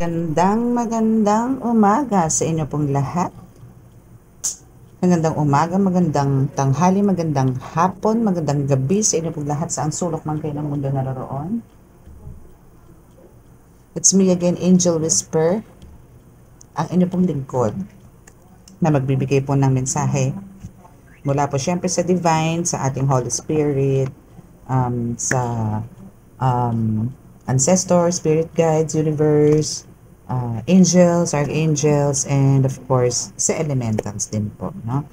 Magandang umaga sa inyo pong lahat. Magandang umaga, magandang tanghali, magandang hapon, magandang gabi sa inyo pong lahat sa ang sulok man kayo ng mundo naroroon. It's me again, Angel Whisper, ang inyo pong lingkod na magbibigay po ng mensahe mula po syempre sa Divine, sa ating Holy Spirit, sa ancestors, spirit guides, universe, angels, archangels, and of course, sa elementals din po. No?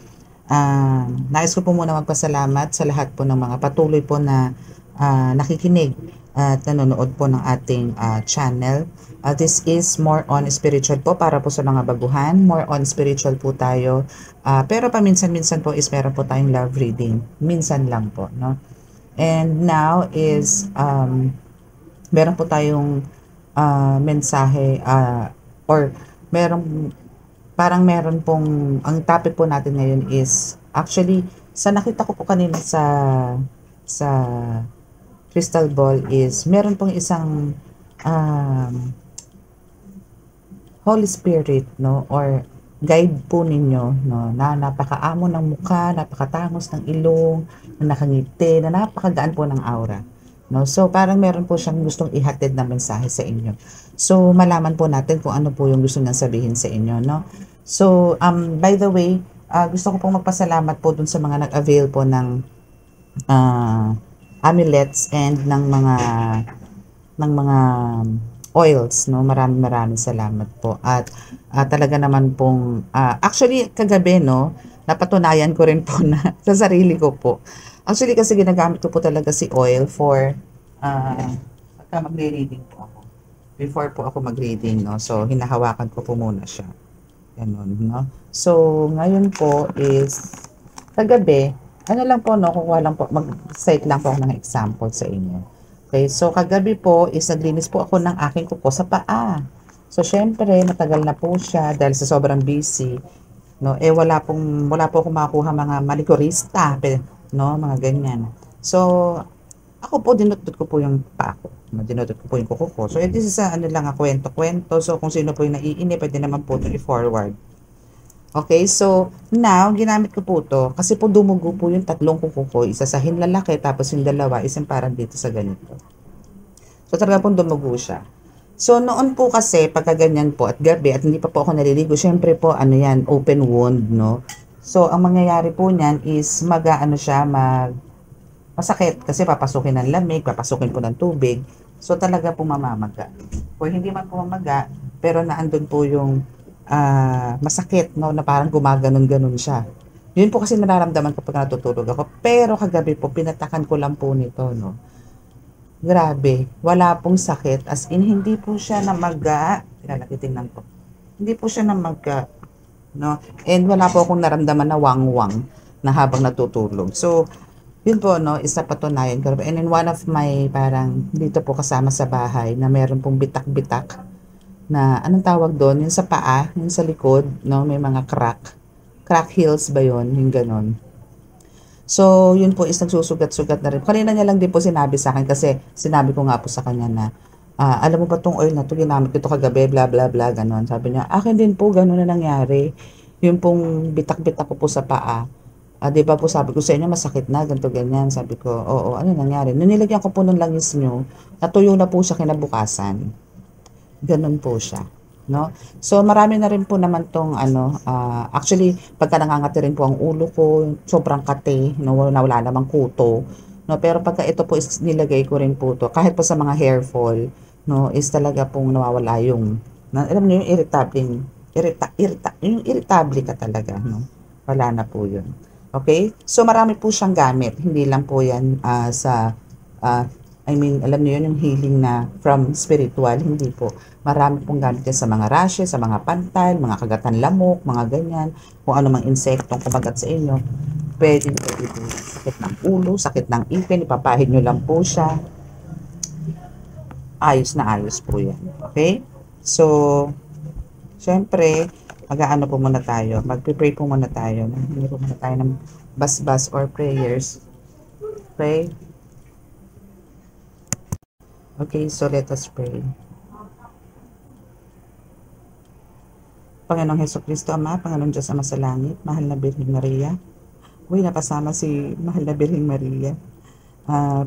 Nais ko po muna magpasalamat sa lahat po ng mga patuloy po na nakikinig at nanonood po ng ating channel. This is more on spiritual po para po sa mga baguhan. More on spiritual po tayo. Pero paminsan-minsan po is meron po tayong love reading. Minsan lang po. No? And now is meron po tayong mensahe or meron pong ang topic po natin ngayon is actually sa nakita ko po kanina sa crystal ball is meron pong isang Holy Spirit, no, or guide po ninyo, no, na napakaamo ng mukha, napakatangos ng ilong, na nakangiti, na napakagaan po ng aura. No? So, parang meron po siyang gustong ihatid na mensahe sa inyo. So, malaman po natin kung ano po yung gusto niyang sabihin sa inyo. No? So, by the way, gusto ko pong magpasalamat po dun sa mga nag-avail po ng amulets and ng mga oils, no? Maraming salamat po. At talaga naman pong actually kagabi, no, napatunayan ko rin po na sa sarili ko po. Actually kasi ginagamit ko po talaga si oil for pagka magre-reading po ako. Before po ako mag-reading, no. So hinahawakan ko po muna siya. Ganun, no. So ngayon po is kagabi, ano lang po, no, kukuha lang po, mag-cite lang po ako ng example sa inyo. Okay, so kagabi po is naglinis po ako ng aking kuko sa paa. So syempre, matagal na po siya dahil sa sobrang busy, no? Wala po akong makuha mga manikurista, no, mga ganyan. So ako po dinudot ko po yung paa ko. No? Dinudot ko po yung kuko ko. So this is ano lang, kwento-kwento. So kung sino po yung naiinip, pwede naman po ito i-forward. Okay, so now, ginamit ko po to kasi po dumugo po yung tatlong kuko ko. Isa sa hinlalaki, tapos yung dalawa, isang parang dito sa ganito. So talaga pong dumugo siya. So noon po kasi, pagka ganyan po at gabi at hindi pa po ako naliligo, syempre po, ano yan, open wound, no? So ang mangyayari po niyan is masakit kasi papasukin ng lamig, papasukin po ng tubig. So talaga po mamamaga. Kung hindi man po mamaga, pero naandun po yung masakit, no, na parang gumaganon-ganon siya. Yun po kasi nararamdaman ko pag natutulog ako. Pero kagabi po, pinatakan ko lang po nito, no. Grabe, wala pong sakit. As in, hindi po siya namaga. Titingnan po. Hindi po siya namaga, no. And wala po akong naramdaman na wang-wang na habang natutulog. So, yun po, no, isa patunayan ko. And then one of my parang dito po kasama sa bahay na meron pong bitak-bitak na anong tawag doon, yung sa paa, yung sa likod, no, may mga crack heels ba yon, yung ganon. So yun po is nagsusugat-sugat na rin. Kanina niya lang din po sinabi sa akin kasi sinabi ko nga po sa kanya na alam mo ba tong oil na to, ginamit ko to kagabi, bla bla bla, ganon. Sabi niya, akin din po ganon na nangyari, yung pong bitak-bitak ko po sa paa. Di ba po sabi ko sa inyo masakit na, ganito ganyan. Sabi ko, oo, ano nangyari? Nung nilagyan ko po ng langis nyo, natuyo na po siya kinabukasan. Ganun po siya, no? So marami na rin po naman tong actually pagka nangangati rin po ang ulo ko, sobrang kate, no, wala namang kuto, no, pero pagka ito po is nilagay ko rin po to, kahit po sa mga hair fall, no, is talaga pong nawawala yung, alam niyo yung yung irritable ka talaga, no? Wala na po yun. Okay? So marami po siyang gamit, hindi lang po yan alam niyo yun, yung healing na from spiritual, hindi po. Marami pong gamit yan sa mga rashes, sa mga pantal, mga kagatan lamok, mga ganyan, kung ano mang insektong kumagat sa inyo. Pwede po sakit ng ulo, sakit ng ipin, ipapahid nyo lang po siya. Ayos na ayos po yan. Okay? So, syempre, mag-aano po muna tayo, mag-pray po muna tayo. Hindi po muna tayo ng bas-bas or prayers. Okay? Okay, so let us pray. Panginoong Hesukristo Ama, Panginoong Diyos Ama sa langit, mahal na Birheng Maria. Uy, napasama si mahal na Birheng Maria.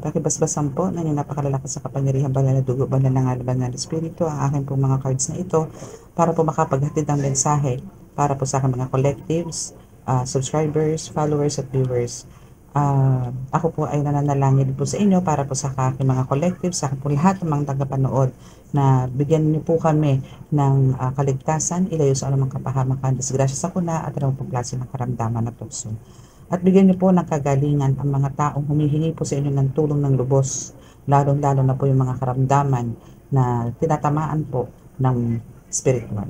Pakibasbasan po na yung napakalalakas sa kapangyarihan, banal na dugo, banal na ngalan, banal na Espiritu, ang akin pong mga cards na ito para po makapaghatid ng mensahe para po sa aking mga collectives, subscribers, followers at viewers. Ako po ay nananalangin po sa inyo para po sa aking mga collectives, sa aking po lahat ng mga tagapanood na bigyan niyo po kami ng kaligtasan, ilayo sa anumang kapahamakan, disgrasya sa kuna at anumang pong klase ng karamdaman at tukso. At bigyan niyo po ng kagalingan ang mga taong humihingi po sa inyo ng tulong ng lubos, lalong-lalo na po yung mga karamdaman na tinatamaan po ng spiritual.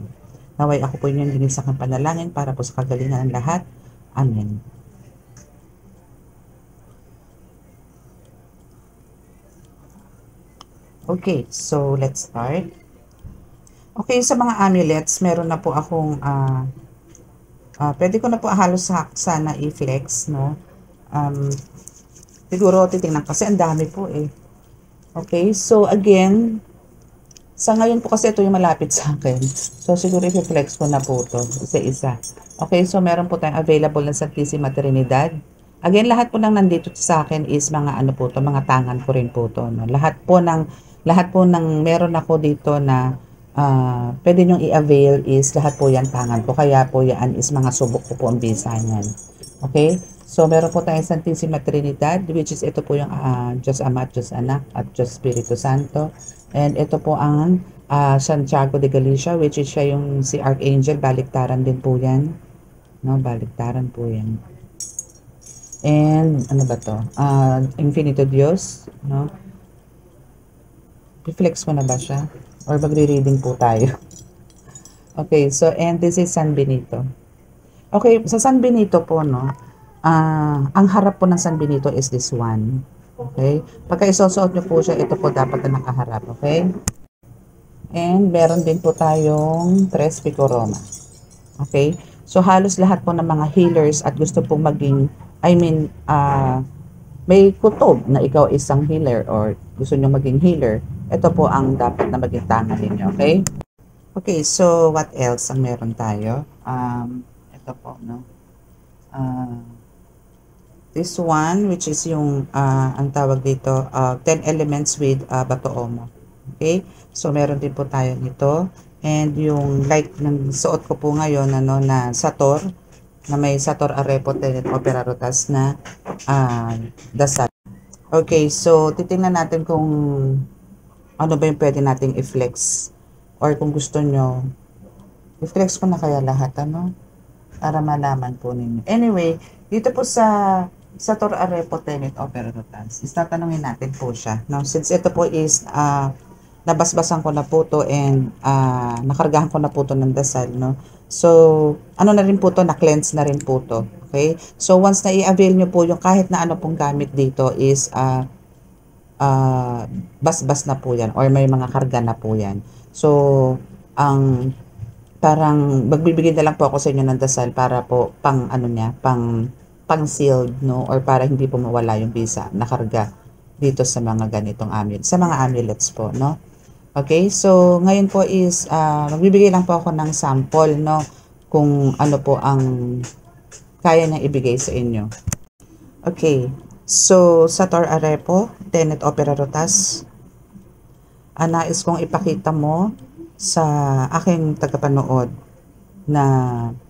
Naway ako po inyong lingid sa aking panalangin para po sa kagalingan ng lahat. Amen. Okay, so let's start. Okay, sa mga amulets, meron na po akong pwede ko na po halos sana i-flex, no? Siguro titingnan kasi ang dami po eh. Okay, so again, sa ngayon po kasi ito yung malapit sa akin. So siguro i-flex ko na po ito isa-isa. Okay, so meron po tayong available na Santissima Trinidad. Again, lahat po nang nandito sa akin is mga ano po to, mga tangan ko rin po to, no? Lahat po ng meron ako dito na pwede nyong i-avail is lahat po yan tangan po. Kaya po yan is mga subok ko po ang bisa niyan. Okay? So, meron po tayong Santissima Trinidad, which is ito po yung Diyos Ama at Diyos Anak at Diyos Espiritu Santo. And ito po ang Santiago de Galicia, which is siya yung si Archangel. Baliktaran din po yan. No, baliktaran po yan. And ano ba to? Infinito Dios. No? Reflex ko na ba siya? Or magre-reading po tayo. Okay, so and this is San Benito. Okay, sa San Benito po, no, ang harap po ng San Benito is this one. Okay? Pagka isusuot nyo po siya, ito po dapat na nakaharap. Okay? And meron din po tayong Tres Pico Roma. Okay? So halos lahat po ng mga healers at gusto pong maging, may kutob na ikaw isang healer or gusto nyo maging healer, ito po ang dapat na maging tangan ninyo, okay? Okay, so what else ang meron tayo? Ito po, no? This one, which is yung, ang tawag dito, 10 elements with Bato-Omo. Okay? So, meron din po tayo nito. And yung like ng suot ko po ngayon, ano, na Sator, na may Sator Arepo Tenet Opera Rotas na dasal. Okay, so titingnan natin kung ano ba yung pwede nating i-flex or kung gusto nyo i-flex ko na kaya lahat, ano, para malaman po ninyo. Anyway, dito po sa Sator Arepo Tenet Opera Rotas, tatanungin natin po siya, no? Since ito po is nabasbasan ko na po to and nakargahan ko na po to ng dasal, no? So, ano na rin po to, na-cleanse na rin po to. Okay? So, once na i-avail nyo po yung kahit na ano pong gamit dito is basbas na po yan or may mga karga na po yan. So, parang magbibigay na lang po ako sa inyo ng dasal para po pang ano niya, pang sealed, no? Or para hindi po mawala yung bisa na karga dito sa mga ganitong amulet, sa mga amulets po, no? Okay, so ngayon po is magbibigay lang po ako ng sample, no, kung ano po ang kaya niyang ibigay sa inyo. Okay, so Sator Arepo Tenet Opera Rotas, nais kong ipakita mo sa aking tagapanood na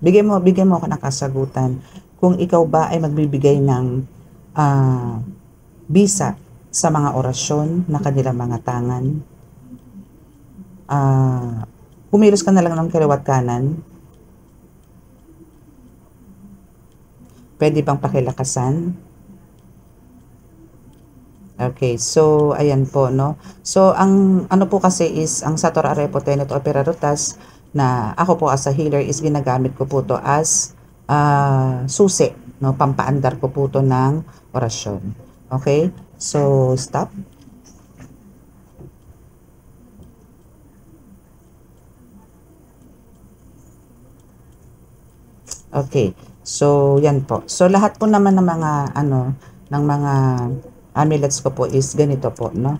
bigyan mo ako ng kasagutan kung ikaw ba ay magbibigay ng bisa sa mga orasyon na kanilang mga tangan. Kumilos ka na lang ng kaliwat kanan. Pwede bang pakilakasan? Okay, so ayan po, no. So ang ano po kasi is ang Sator Arepo Tenet Opera Rotas na ako po as a healer is ginagamit ko po to as susi, no, pampaandar ko po to ng orasyon. Okay? So stop. Okay. So yan po. So lahat po naman ng mga ano ng mga amulets ko po is ganito po, no?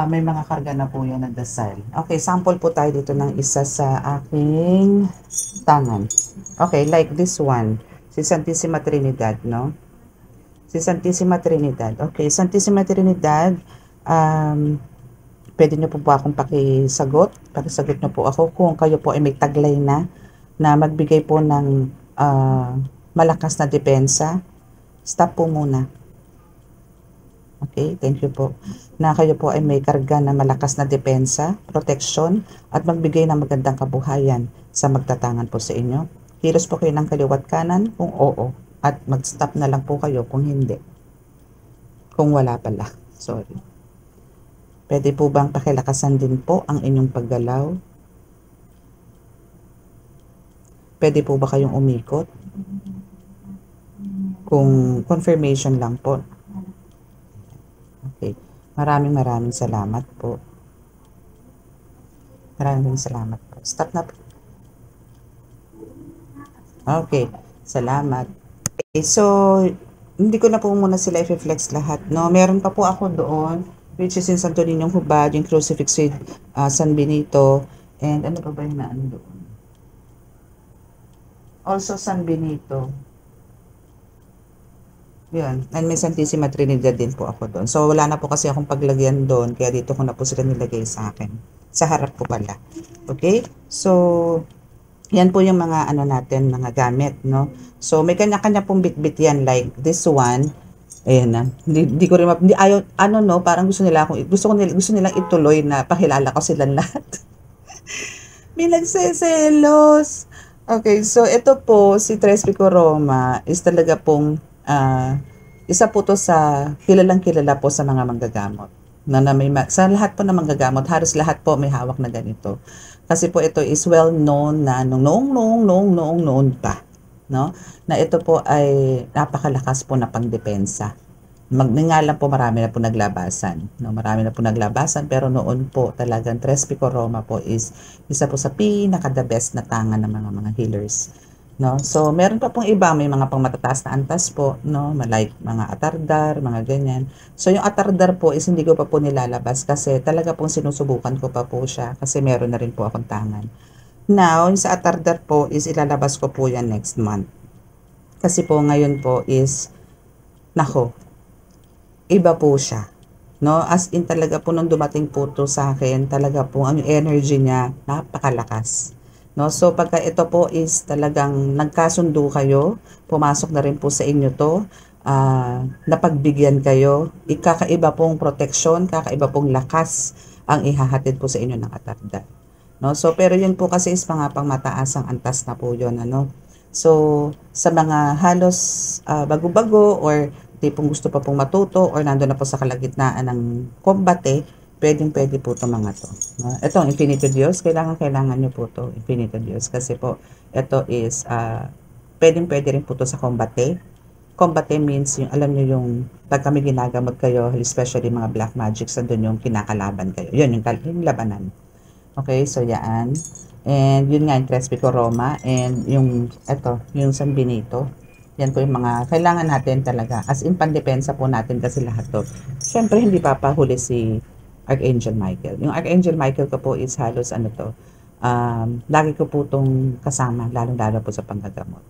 may mga karga na po yan na dasal. Okay, sample po tayo dito ng isa sa aking tangan. Okay, like this one. Si Santissima Trinidad, no? Si Santissima Trinidad. Okay, Santissima Trinidad, pwede nyo po ba akong pakisagot? Pakisagot nyo po ako kung kayo po ay may taglay na magbigay po ng malakas na depensa. Stop po muna. Okay, thank you po. Na kayo po ay may karga na malakas na depensa, protection, at magbigay ng magandang kabuhayan sa magtatangan po sa inyo. Kilos po kayo ng kaliwat kanan kung oo, at mag-stop na lang po kayo kung hindi. Kung wala pala, sorry. Pwede po bang pakilakasan din po ang inyong paggalaw? Pwede po ba kayong umikot? Kung confirmation lang po. Okay. Maraming salamat po. Maraming salamat po. Stop na po. Okay. Salamat. Okay. So, hindi ko na po muna sila i-flex lahat. No? Meron pa po ako doon, which is in Santo Niño Hubad, yung crucifix with San Benito. And ano pa ba yung naan doon? Also San Benito. Yun. And may Santissima Trinidad din po ako doon. So, wala na po kasi akong paglagyan doon. Kaya dito ko na po sila nilagay sa akin. Sa harap ko pala. Okay? So, yan po yung mga ano natin, mga gamit, no? So, may kanya-kanya pong bit-bit yan. Like this one. Ayan na. Hindi ko rin hindi ayaw, ano no, parang gusto nilang ituloy na pakilala ko silang lahat. May nagseselos. Okay, so ito po, si Tres Pico Roma is talaga pong isa po to sa kilalang-kilala po sa mga manggagamot. Sa lahat po ng manggagamot, halos lahat po may hawak na ganito. Kasi po ito is well known na noong pa, no? Na ito po ay napakalakas po na pangdepensa. Nga lang po marami na po naglabasan, no? Marami na po naglabasan, pero noon po talagang Tres Pico Roma po is isa po sa pinaka-the best na tangan ng mga healers. No? So, meron pa pong iba, may mga pang matataas na antas po, no? Like mga atardar, mga ganyan. So, yung atardar po is hindi ko pa po nilalabas kasi talaga pong sinusubukan ko pa po siya kasi meron na rin po akong tangan. Now, yung sa atardar po is ilalabas ko po yan next month. Kasi po ngayon po is, nako, iba po siya. No? As in talaga po nung dumating po to sa akin, talaga po ang energy niya napakalakas. No, so pagka ito po is talagang nagkasundo kayo, pumasok na rin po sa inyo to, napagbigyan kayo, kakaiba pong proteksyon, kakaiba pong lakas ang ihahatid po sa inyo ng atardar. No, so pero yun po kasi is mga pangmataas ang antas na po yun, ano. So sa mga halos bago-bago or tipong gusto pa pong matuto or nandun na po sa kalagitnaan ng kombate, pwede po itong mga to. No? Ito, Infinito Dios, kailangan nyo po to Infinito Dios. Kasi po, ito is, pwede rin po to sa kombate. Kombate means, yung, alam nyo yung, pag kami ginagamot kayo, especially mga black magics, doon yung kinakalaban kayo. Yun, yung labanan. Okay, so yan. And yun nga, yung Tres Pico Roma. And yung, ito, yung San Benito. Yan po yung mga kailangan natin talaga. As in, pandepensa po natin kasi lahat to. Siyempre, hindi papahuli si Archangel Michael. Yung Archangel Michael ko po is halos ano to, lagi ko po itong kasama, lalo-lalo po sa panggagamot.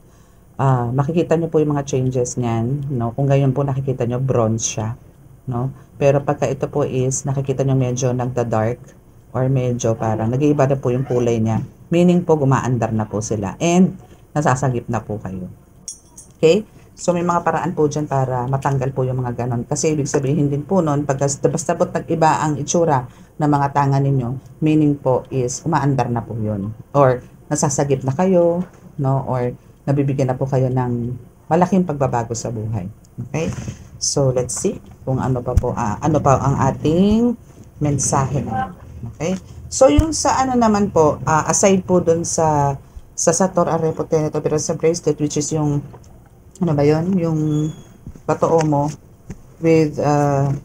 Makikita nyo po yung mga changes niyan, no? Kung gayon po nakikita nyo, bronze siya, no? Pero pagka ito po is, nakikita nyo medyo nagda-dark, or medyo parang nag-iiba na po yung kulay niya. Meaning po, gumaandar na po sila, and nasasagip na po kayo. Okay? So, may mga paraan po dyan para matanggal po yung mga ganon. Kasi ibig sabihin din po nun, pag basta nag-iba ang itsura ng mga tangan ninyo, meaning po is umaandar na po yun. Or nasasagip na kayo, no? Or nabibigyan na po kayo ng malaking pagbabago sa buhay. Okay? So, let's see kung ano pa ang ating mensahe. Okay? So, yung sa ano naman po, aside po dun sa Sator Arepo Teneto, pero sa bracelet, which is yung ano ba yun? Yung patoo mo with 10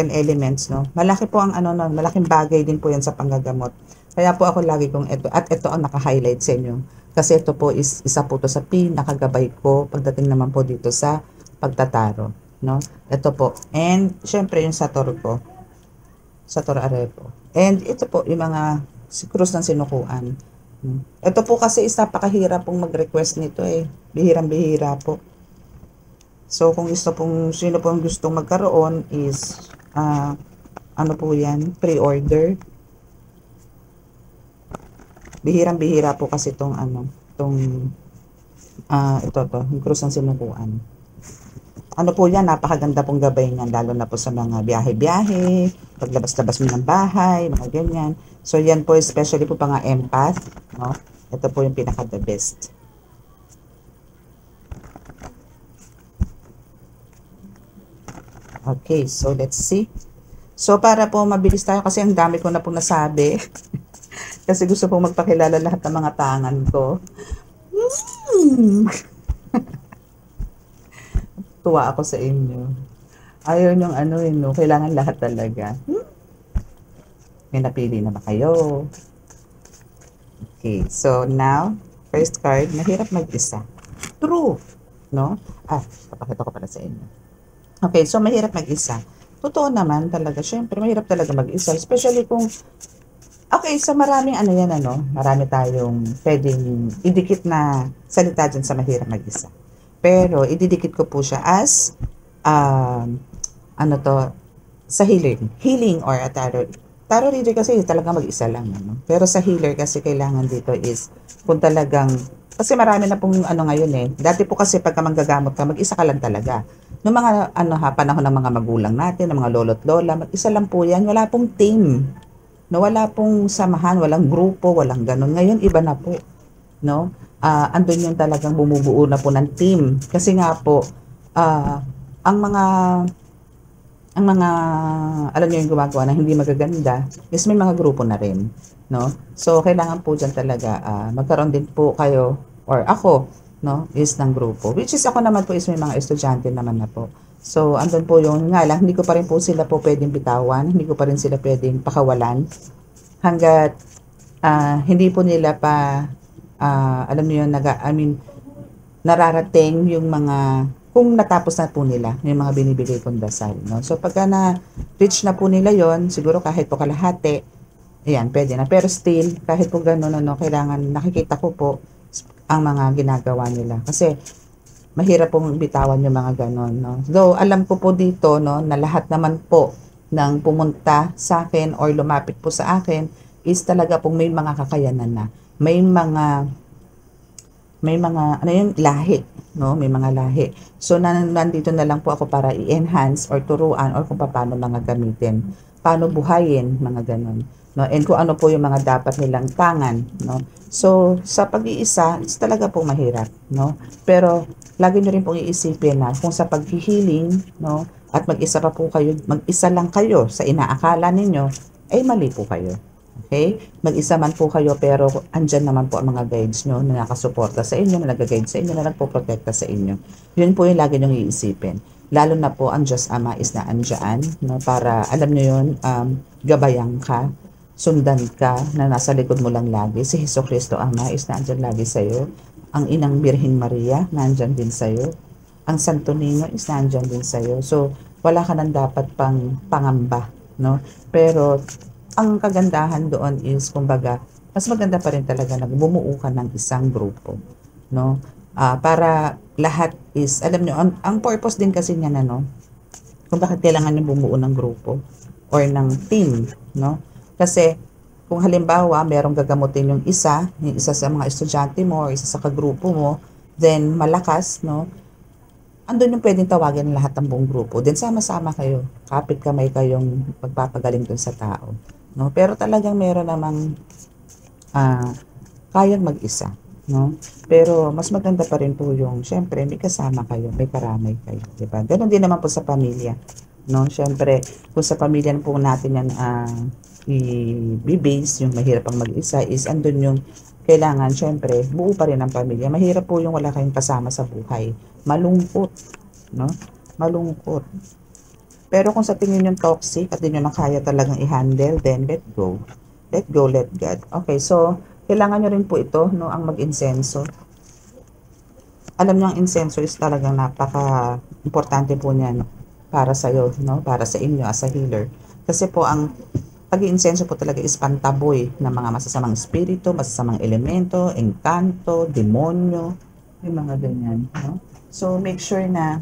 elements, no? Malaki po ang ano nun, malaking bagay din po yan sa panggagamot. Kaya po ako lagi kong ito, at ito ang naka-highlight sa inyo. Kasi ito po is isa po to sa pinakagabay ko pagdating naman po dito sa pagtataro, no? Ito po. And syempre yung Sator ko. sa Tor Arepo. And ito po, yung mga krus ng sinukuan. Ito po kasi is napakahirap pong mag-request nito eh. Bihirang-bihira po. So, kung gusto pong, sino pong gustong magkaroon is, ano po yan, pre-order. Bihirang-bihira po kasi itong, ito to, yung krus ng sinukuan. Ano po yan, napakaganda pong gabay niyan, lalo na po sa mga biyahe-biyahe, paglabas-labas mo ng bahay, mga ganyan. So, yan po, especially po mga empath, no? Ito po yung pinaka-the best. Okay, so let's see. So, para po mabilis tayo, kasi ang dami ko na po nasabi. Kasi gusto pong magpakilala lahat ng mga tangan ko. Tuwa ako sa inyo. Ayaw niyong ano yun, no? Kailangan lahat talaga. May napili na ba kayo? Okay, so now, first card, mahirap mag-isa. True, no? Papakita ko pala sa inyo. Okay, so mahirap mag-isa. Totoo naman talaga, syempre, mahirap talaga mag-isa. Especially kung, okay, so maraming ano yan, marami tayong pwedeng idikit na salita dyan sa mahirap mag-isa. Pero, ididikit ko po siya as, sa healing or a tarot. Tarot reader kasi talaga mag-isa lang. Pero sa healer kasi kailangan dito is, kung talagang, kasi marami na pong ngayon eh. Dati po kasi pagka manggagamot ka, mag-isa ka lang talaga. Noong mga, panahon ng mga magulang natin, ng mga lolo't lola, mag-isa lang po yan. Wala pong team. No, wala pong samahan, walang grupo, walang ganun. Ngayon, iba na po. No? Andun yung talagang bumubuo na po ng team. Kasi nga po, ang mga alam niyo yung gumagawa na hindi magaganda, is may mga grupo na rin. No? So, kailangan po dyan talaga, magkaroon din po kayo, or ako, no, is ng grupo. Which is ako naman po is may mga estudyante naman na po. So, andun po yung nga lang, hindi ko pa rin po sila po pwedeng bitawan, hindi ko pa rin sila pwedeng pakawalan, hanggat hindi po nila pa alam niyo yun, nararating yung mga, kung natapos na po nila, yung mga binibigay kong dasal. No? So, pagka na-reach na po nila yon, siguro kahit po kalahati, ayan, pwede na. Pero still, kahit po gano'n, kailangan, nakikita ko po ang mga ginagawa nila. Kasi, mahirap pong bitawan yung mga gano'n. No? Though, alam ko po dito, no, na lahat naman po ng pumunta sa akin or lumapit po sa akin is talaga pong may mga kakayanan na. May mga lahi, no? May mga lahi. So, nandito na lang po ako para i-enhance or turuan or kung paano mga gamitin. Paano buhayin, mga ganon. No? And kung ano po yung mga dapat nilang tangan, no? So, sa pag-iisa, it's talaga po mahirap, no? Pero, lagi nyo rin pong iisipin na kung sa pag-healing, no? At mag-isa pa po kayo, mag-isa lang kayo sa inaakala ninyo, ay mali po kayo. Okay? Mag-isa man po kayo pero andyan naman po ang mga guides nyo na nakasuporta sa inyo, na nag-guide sa inyo, na nagpo-protekta sa inyo. Yun po yung lagi nyong iisipin. Lalo na po ang Diyos Ama is na andyan, no? Para alam nyo yun, gabayan ka, sundan ka, na nasa likod mo lang lagi. Si Jesucristo Ama is na andyan lagi sa'yo. Ang Inang Birhen Maria, nandyan din sa'yo. Ang Santo Niño is nandyan din sa'yo. So, wala ka nang dapat pang pangamba, no? Pero, ang kagandahan doon is, kumbaga, mas maganda pa rin talaga na bumuo ka ng isang grupo, no? Para lahat is, alam nyo, ang purpose din kasi niya na, no? Kung bakit kailangan nyo bumuo ng grupo or ng team, no? Kasi, kung halimbawa, merong gagamutin yung isa sa mga estudyante mo or isa sa kagrupo mo, then malakas, no? Andun yung pwedeng tawagin ng lahat ng buong grupo. Then sama-sama kayo, kapit kamay kayong magpapagaling dun sa tao. No? Pero talagang meron namang kayang mag-isa, no? Pero mas maganda pa rin po yung, syempre, may kasama kayo, may karamay kayo, di ba? Ganon din naman po sa pamilya, no? Syempre, kung sa pamilya po natin yan i-base, yung mahirap ang mag-isa, is andun yung kailangan, syempre, buo pa rin ang pamilya. Mahirap po yung wala kayong kasama sa buhay. Malungkot, no? Malungkot. Pero kung sa tingin yung toxic at di nyo na kaya talagang i-handle, then let go. Let go, let God. Okay, so, kailangan nyo rin po ito, no, ang mag-insenso. Alam nyo, ang insenso is talagang napaka-importante po niyan para sa'yo, no, para sa inyo as a healer. Kasi po ang pag-iinsenso po talaga is pantaboy ng mga masasamang espiritu, masasamang elemento, engkanto, demonyo, yung mga ganyan. No? So, make sure na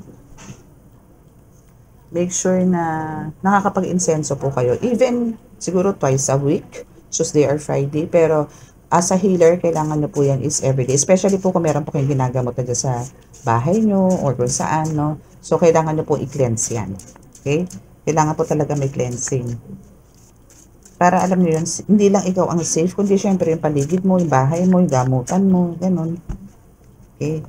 nakakapag-insenso po kayo. Even siguro twice a week, Tuesday or Friday. Pero as a healer, kailangan nyo po yan is everyday. Especially po kung meron po kayong ginagamot na dyan sa bahay nyo or kung saan. No? So, kailangan nyo po i-cleanse yan. Okay? Kailangan po talaga may cleansing. Para alam nyo yun, hindi lang ikaw ang safe, kundi syempre yung paligid mo, yung bahay mo, yung gamutan mo, ganun. Okay?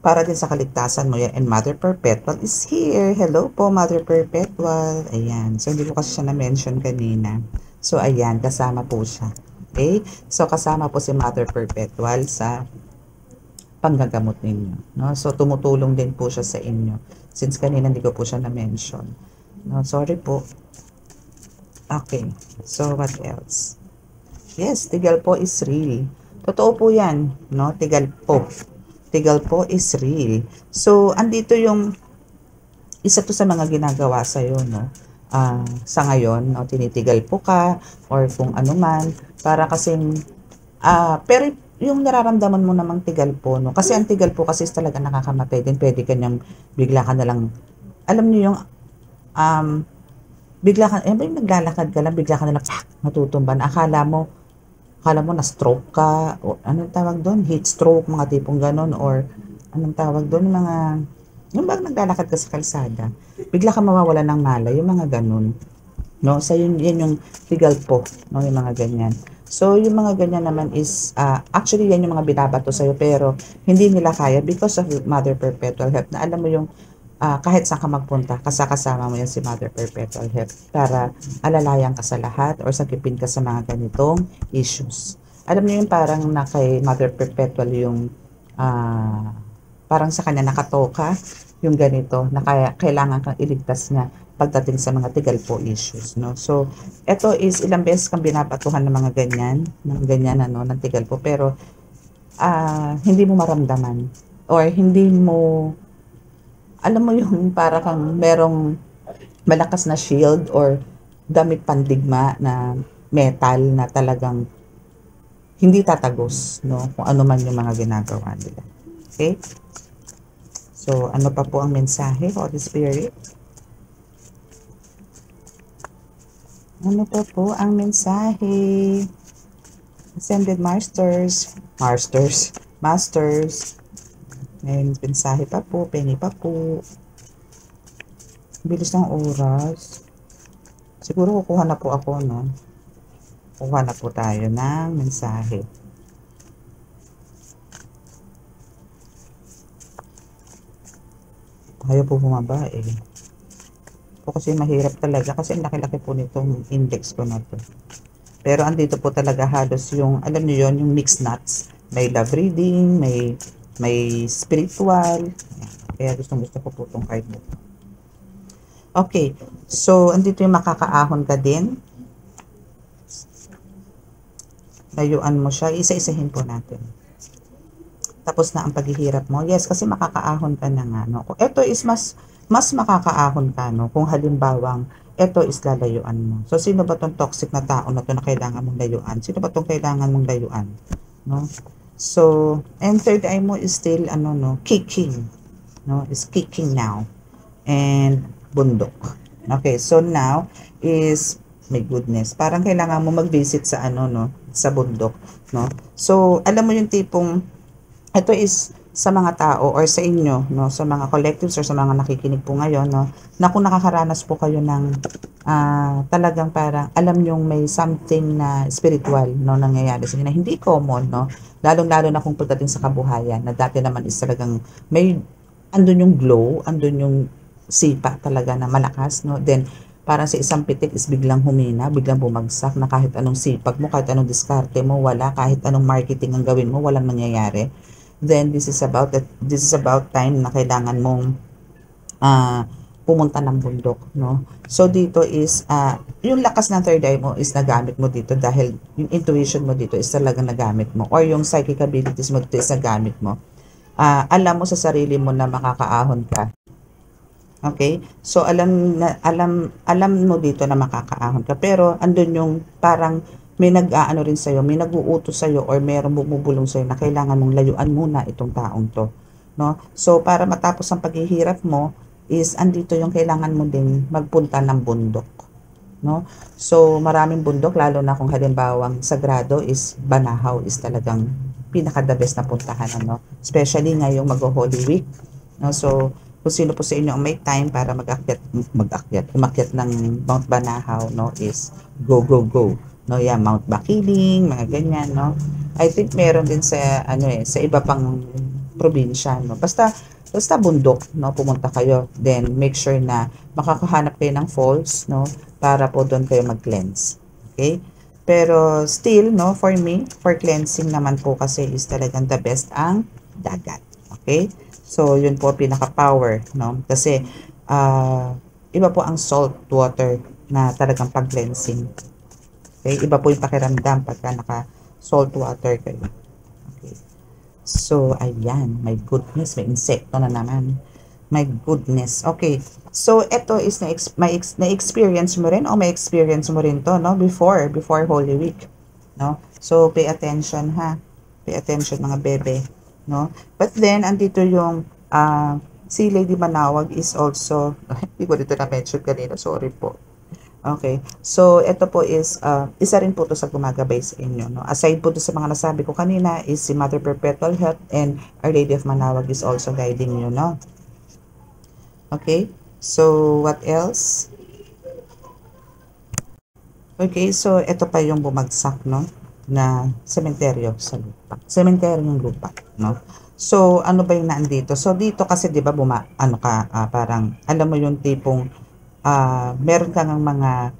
Para din sa kaligtasan mo yan. And Mother Perpetual is here. Hello po, Mother Perpetual. Ayan. So, hindi ko kasi siya na-mention kanina. So, ayan, kasama po siya. Okay? So, kasama po si Mother Perpetual sa panggagamot ninyo. No? So, tumutulong din po siya sa inyo. Since kanina hindi ko po siya na-mention. No, sorry po. Okay. So, what else? Yes, tigal po is real. Totoo po yan. No? Tigal po. Tigal po is real. So, andito yung isa to sa mga ginagawa sa'yo, no? Sa ngayon, no? Tinitigal po ka or kung ano man. Para kasing, pero yung nararamdaman mo namang tigal po, no? Kasi ang tigal po kasi talaga nakakamatay din. Pwede kanyang bigla ka na lang, alam niyo yung, bigla ka, naglalakad ka lang, bigla ka na lang, matutumban. Akala mo na-stroke ka, o anong tawag doon? Heat stroke, mga tipong ganon, or anong tawag doon? Yung bang naglalakad ka sa kalsada, bigla ka mawawala ng malay, yung mga ganon. No? So, yan yung tigal po, no? Yung mga ganyan. So, yung mga ganyan naman is, actually, yan yung mga binabato sa'yo, pero hindi nila kaya because of Mother Perpetual Help, na alam mo yung kahit saan ka magpunta, kasama mo yan si Mother Perpetual Help para alalayan ka sa lahat or sakipin ka sa mga ganitong issues. Alam niyo yung parang na kay Mother Perpetual yung parang sa kanya nakatoka yung ganito na kailangan kang iligtas niya pagdating sa mga tigal po issues. No? So, ito is ilang beses kang binabatuhan ng mga ganyan ano, ng tigal po, pero hindi mo maramdaman or hindi mo alam mo yung para kang merong malakas na shield or damit pandigma na metal na talagang hindi tatagos, no? Kung ano man yung mga ginagawa nila. Okay? So, ano pa po ang mensahe, Holy Spirit? Ano pa po ang mensahe? Ascended Masters. May mensahe pa po, pengi pa po. Bilis ng oras. Siguro kukuha na po ako, no? Kukuha na po tayo ng mensahe. Ayaw po bumaba eh. Po kasi mahirap talaga kasi ang laki-laki po nitong index ko na to. Pero andito po talaga halos yung, alam niyo yon, yung mixed nuts. May love reading, may spiritual. Kaya gusto ko po itong card mo. Okay. So, andito yung makakaahon ka din. Layuan mo siya. Isa-isahin po natin. Tapos na ang paghihirap mo. Yes, kasi makakaahon ka na nga. No? Ito is mas makakaahon ka. No? Kung halimbawang ito is lalayuan mo. So, sino ba tong toxic na tao na to na kailangan mong layuan? Sino ba tong kailangan mong layuan? No? So, and third eye mo is still, kicking. No? Is kicking now. And bundok. Okay, so now is, my goodness, parang kailangan mo mag-visit sa sa bundok. No? So, alam mo yung tipong, ito is sa mga tao or sa inyo, no? Sa mga collectives or sa mga nakikinig po ngayon, no? Na kung nakakaranas po kayo ng talagang parang alam nyong may something na spiritual, no, nangyayari sa inyo na hindi common, no? Lalong-lalo na kung pagdating sa kabuhayan, na dati naman is talagang may, andun yung glow, andun yung sipa talaga na malakas, no? Then, parang sa isang pitik is biglang humina, biglang bumagsak na kahit anong sipag mo, kahit anong diskarte mo, wala, kahit anong marketing ang gawin mo, walang nangyayari. Then, this is about time na kailangan mong pumunta ng bundok, no? So, dito is, yung lakas ng third eye mo is nagamit mo dito dahil yung intuition mo dito is talagang nagamit mo or yung psychic abilities mo dito is nagamit mo. Alam mo sa sarili mo na makakaahon ka Okay? So alam mo dito na makakaahon ka, pero andun yung parang may nag-aano rin sa'yo, may nag-uutos sa'yo or merong bumubulong sa'yo na kailangan mong layuan muna itong taong 'to, 'no? So para matapos ang paghihirap mo is andito yung kailangan mo ding magpunta ng bundok, 'no? So maraming bundok lalo na kung halimbawang sagrado is Banahaw is talagang pinaka-the best na puntahan ano, especially ngayong magho-Holy Week, 'no? So kung sino po sa inyo ang may time para umakyat ng Mount Banahaw, no, is go, go, go. No, yeah, Mount Bakiling, mga ganyan, no. I think meron din sa, ano eh, sa iba pang probinsya, no. Basta bundok, no, pumunta kayo. Then, make sure na makakahanap kayo ng falls, no, para po doon kayo mag-cleanse. Okay? Pero still, no, for me, for cleansing naman po kasi is talagang the best ang dagat. Okay? So, yun po pinaka-power, no? Kasi, iba po ang salt water na talagang pag-cleansing. Okay? Iba po yung pakiramdam pagka naka-salt water kayo. Okay. So, ayan. My goodness, may insekto na naman. My goodness. Okay. So, ito is na-experience mo rin o may experience mo rin to, no? Before Holy Week, no? So, pay attention, ha? Pay attention, mga bebe, no? But then, andito yung si Lady Manawag is also, hindi ko dito na-mention kanina, sorry po. Okay. So, ito po is, isa rin po to sa gumagabay sa inyo, no? Aside po to sa mga nasabi ko kanina is si Mother Perpetual Help and Our Lady of Manawag is also guiding you, no? Okay. So, what else? Okay, so ito pa yung bumagsak, no, na sementeryo sa lupa. Sementeryo ng lupa, no. So, ano ba yung naandito? So, dito kasi 'di ba parang alam mo yung tipong meron kang mga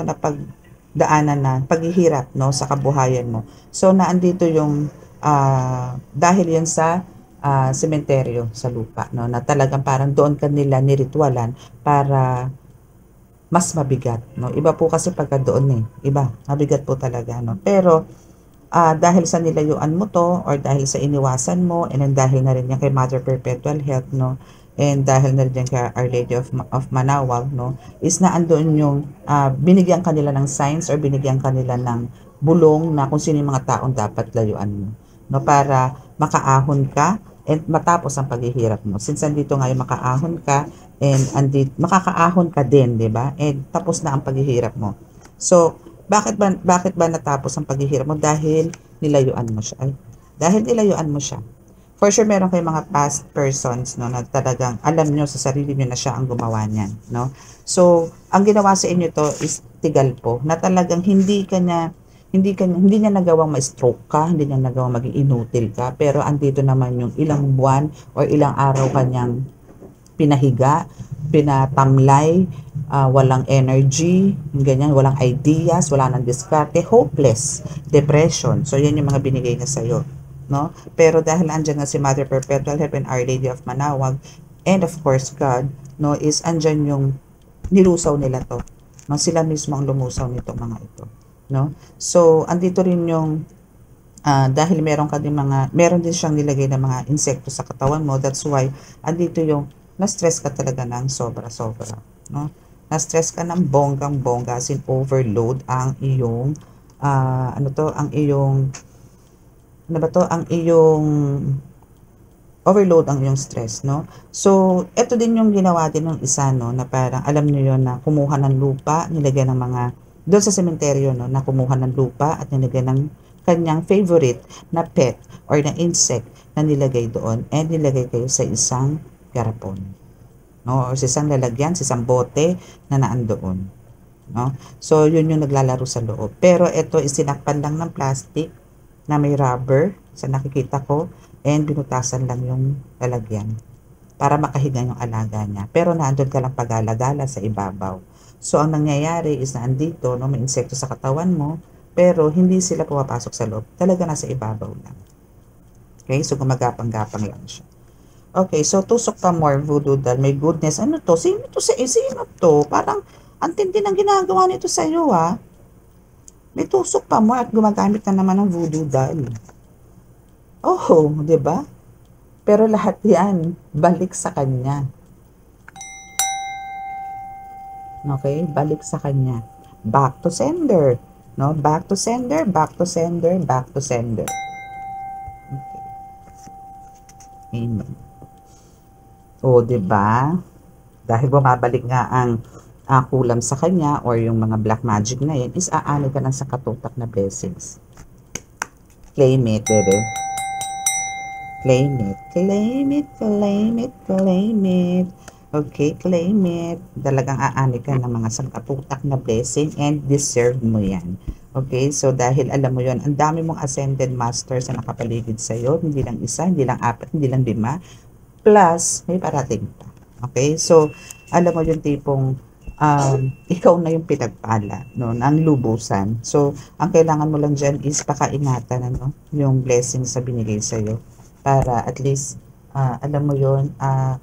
napagdaanan na paghihirap, no, sa kabuhayan mo. So, naandito yung dahil yun sa sementeryo sa lupa, no, na talagang parang doon kanila niritwalan para mas mabigat, no? Iba po kasi pagka doon eh. Iba, mabigat po talaga, no? Pero dahil sa nilayuan mo to or dahil sa iniwasan mo and then dahil na rin yan kay Mother Perpetual Help, no? And dahil na rin yan kay Our Lady of Manawag, no? Is na andoon yung binigyan kanila ng signs or binigyan kanila ng bulong na kung sino yung mga taong dapat layuan mo, no? Para makaahon ka and matapos ang paghihirap mo. Since andito ngayon makaahon ka and makakaahon ka din, 'di ba? And tapos na ang paghihirap mo. So, bakit ba natapos ang paghihirap mo? Dahil nilayuan mo siya. Dahil nilayuan mo siya. For sure meron kayong mga past persons, no, na talagang alam nyo sa sarili nyo na siya ang gumawa niyan, no? So, ang ginawa sa inyo to is tigal po, na talagang hindi niya nagawang ma-stroke ka, hindi niya nagawang maging inutil ka, pero andito naman yung ilang buwan or ilang araw kanyang pinahiga, pinatamlay, walang energy, ganyan, walang ideas, wala nang diskarte, hopeless, depression. So, yan yung mga binigay niya sa'yo, no? Pero dahil andyan nga si Mother Perpetual Help and Our Lady of Manawag, and of course God, no, is andyan yung nilusaw nila to. No? Sila mismo ang lumusaw nito mga ito, no? So, andito rin yung dahil meron din siyang nilagay na mga insekto sa katawan mo, that's why andito yung na-stress ka talaga ng sobra-sobra, no? Na-stress ka ng bonggang-bongga, as in overload ang iyong ang iyong overload ang iyong stress, no? So, ito din yung ginawa din ng isa, no, na parang alam niyo yon na kumuha ng lupa, nilagay ng mga doon sa sementeryo, no, na kumuha ng lupa at nilagay ng kanyang favorite na pet or na insect na nilagay doon and nilagay kayo sa isang garapon, no, or sa isang lalagyan, sa isang bote na naandoon, no. So yun yung naglalaro sa loob, pero ito is sinakpan lang ng plastic na may rubber sa nakikita ko and binutasan lang yung lalagyan para makahiga yung alaga niya, pero naandun ka lang pag-alagala sa ibabaw. So ang nangyayari is na andito, no, may insekto sa katawan mo, pero hindi sila pumapasok sa loob, talaga nasa ibabaw lang. Okay, so gumagapang-gapang lang siya. Okay, so tusok pa more voodoo doll. My goodness, ano to? Sino to? Parang ang tindi ng ginagawa nito sa iyo, ah. May tusok pa more at gumagamit na naman ng voodoo doll. Oh, 'di ba? Pero lahat yan, balik sa kanya. Okay? Balik sa kanya. Back to sender. No? Back to sender, back to sender, back to sender. Okay. Amen. O, diba? Dahil bumabalik nga ang kulam sa kanya or yung mga black magic na yan, is aani ka ng sa katutak na blessings. Claim it, baby. Claim it, claim it, claim it, claim it. Okay, claim it. Talagang aani ka ng mga sangkatutak na blessing and deserve mo yan. Okay, so dahil alam mo yon, ang dami mong ascended masters na nakapaligid sa'yo, hindi lang isa, hindi lang apat, hindi lang 5, plus may parating pa. Okay, so alam mo yung tipong ikaw na yung pinagpala, no, ng lubusan. So, ang kailangan mo lang dyan is pakaingatan, ano, yung blessings sa binigay sa'yo. Para at least, alam mo yun,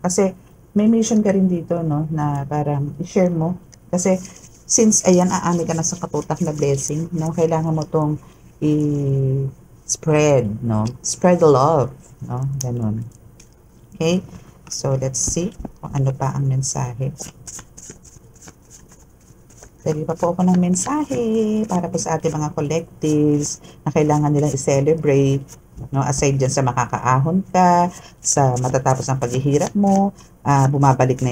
kasi may mission ka rin dito, no, na parang i-share mo. Kasi, since, ayan, aani ka na sa katutak na blessing, no, kailangan mo tong i-spread, no, spread the love, no, ganun. Okay, so let's see kung ano pa ang mensahe. Dali pa po ako ng mensahe para po sa ating mga collectives na kailangan nilang i-celebrate. No? Aside dyan sa makakaahon ka, sa matatapos ng paghihirap mo, bumabalik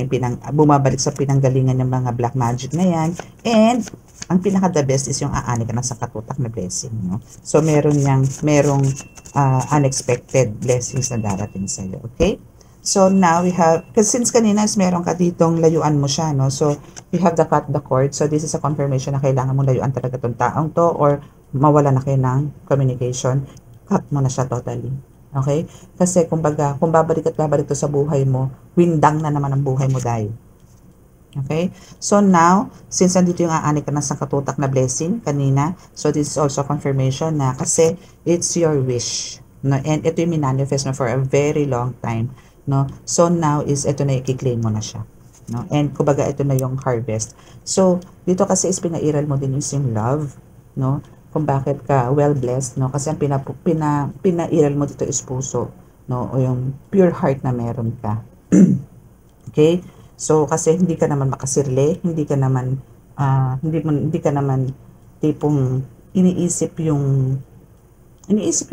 sa pinanggalingan ng mga black magic na yan. And ang pinaka-the best is yung aani ka na sa katutak na blessing. No? So merong unexpected blessings na darating sa iyo. Okay? So now we have, because since kanina is meron ka ditong layuan mo siya, no? So you have the cut the cord. So this is a confirmation na kailangan mo layuan talaga tong taong to or mawala na kayo ng communication. Cut mo na siya totally. Okay? Kasi kumbaga, kung babalik at babalik to sa buhay mo, windang na naman ang buhay mo dahil. Okay? So now, since nandito yung aani ka na sa katutak na blessing kanina, so this is also confirmation na kasi it's your wish. No? And ito yung minanifest mo for a very long time. No? So now is ito na i-claim mo na siya. No? And kumbaga ito na yung harvest. So dito kasi is pinairal mo din yung love, no? Kung bakit ka well blessed, no? Kasi ang pinairal mo dito is puso, no? O yung pure heart na meron ka. Okay? So kasi hindi ka naman makasirle, hindi ka naman tipong iniisip yung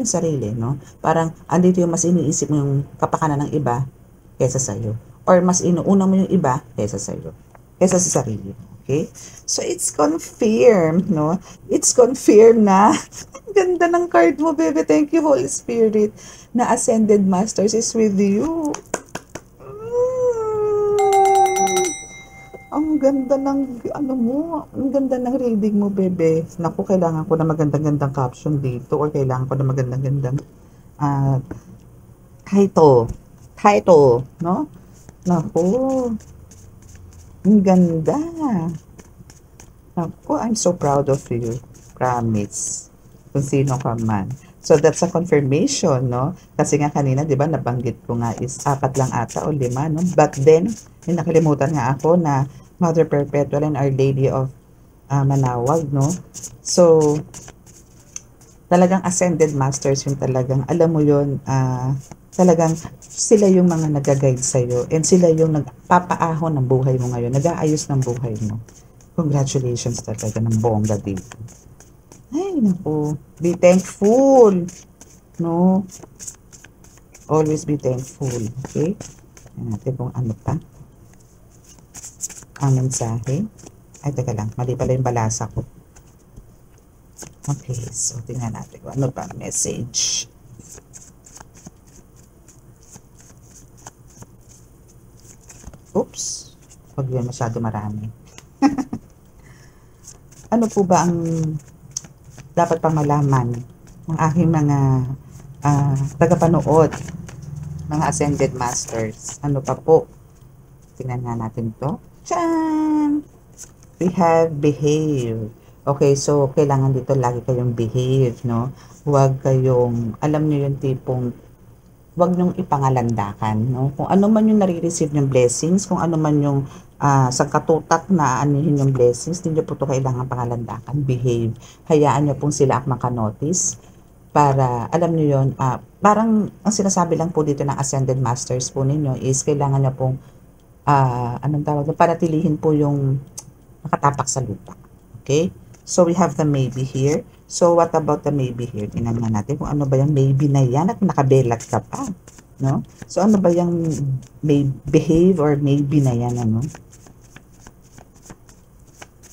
sarili, no? Parang andito yung mas iniisip mo yung kapakanan ng iba kaysa sa'yo. Or mas inuuna mo yung iba kaysa sa'yo. Kaysa sa sarili. Okay? So, it's confirmed, no? It's confirmed na ganda ng card mo, baby. Thank you, Holy Spirit. Na Ascended Masters is with you. Ang ganda ng, ang ganda ng reading mo, bebe. Naku, kailangan ko na magandang-gandang caption dito or kailangan ko na magandang-gandang title, no? Naku, ang ganda. Naku, I'm so proud of you. Promise. Kung sino ka man. So, that's a confirmation, no? Kasi nga kanina, di ba, nabanggit ko nga is 4 lang ata o 5, no? But then, may nakalimutan nga ako na Mother Perpetual and Our Lady of Manawag, no? So, talagang Ascended Masters yung talagang, alam mo yun, talagang sila yung mga nag-guide sa'yo and sila yung nagpapaahon ng buhay mo ngayon, nag-aayos ng buhay mo. Congratulations talaga ng bongga dito. Ay, naku. Be thankful. No? Always be thankful. Okay? Yan natin kung ano pa. Ang mensahe. Ay, teka lang. Mali pala yung balasa ko. Okay. So, tingnan natin kung ano pa message. Oops. Huwag yun masyado marami. Ano po ba ang dapat pang malaman ng aking mga tagapanood, mga Ascended Masters? Ano pa po? Tingnan nga natin to. Tchan! We have behave. Okay, so kailangan dito lagi kayong behave, no? Huwag kayong, alam nyo yung tipong, huwag nyong ipangalandakan, no? Kung ano man yung nare-receive yung blessings, kung ano man yung sa katutak na anihin yung blessings, hindi nyo po ito kailangan pangalandakan. Behave. Hayaan nyo pong sila ang makanotice. para alam niyo yon, parang ang sinasabi lang po dito ng Ascended Masters po ninyo is kailangan niyo pong, anong tawag do'n, panatilihin po yung nakatapak sa lupa. Okay? So, we have the maybe here. So, what about the maybe here? Tingnan nga natin kung ano ba yung maybe na yan at nakabelat ka pa. No? So, ano ba yung may behave or maybe na yan? Ano?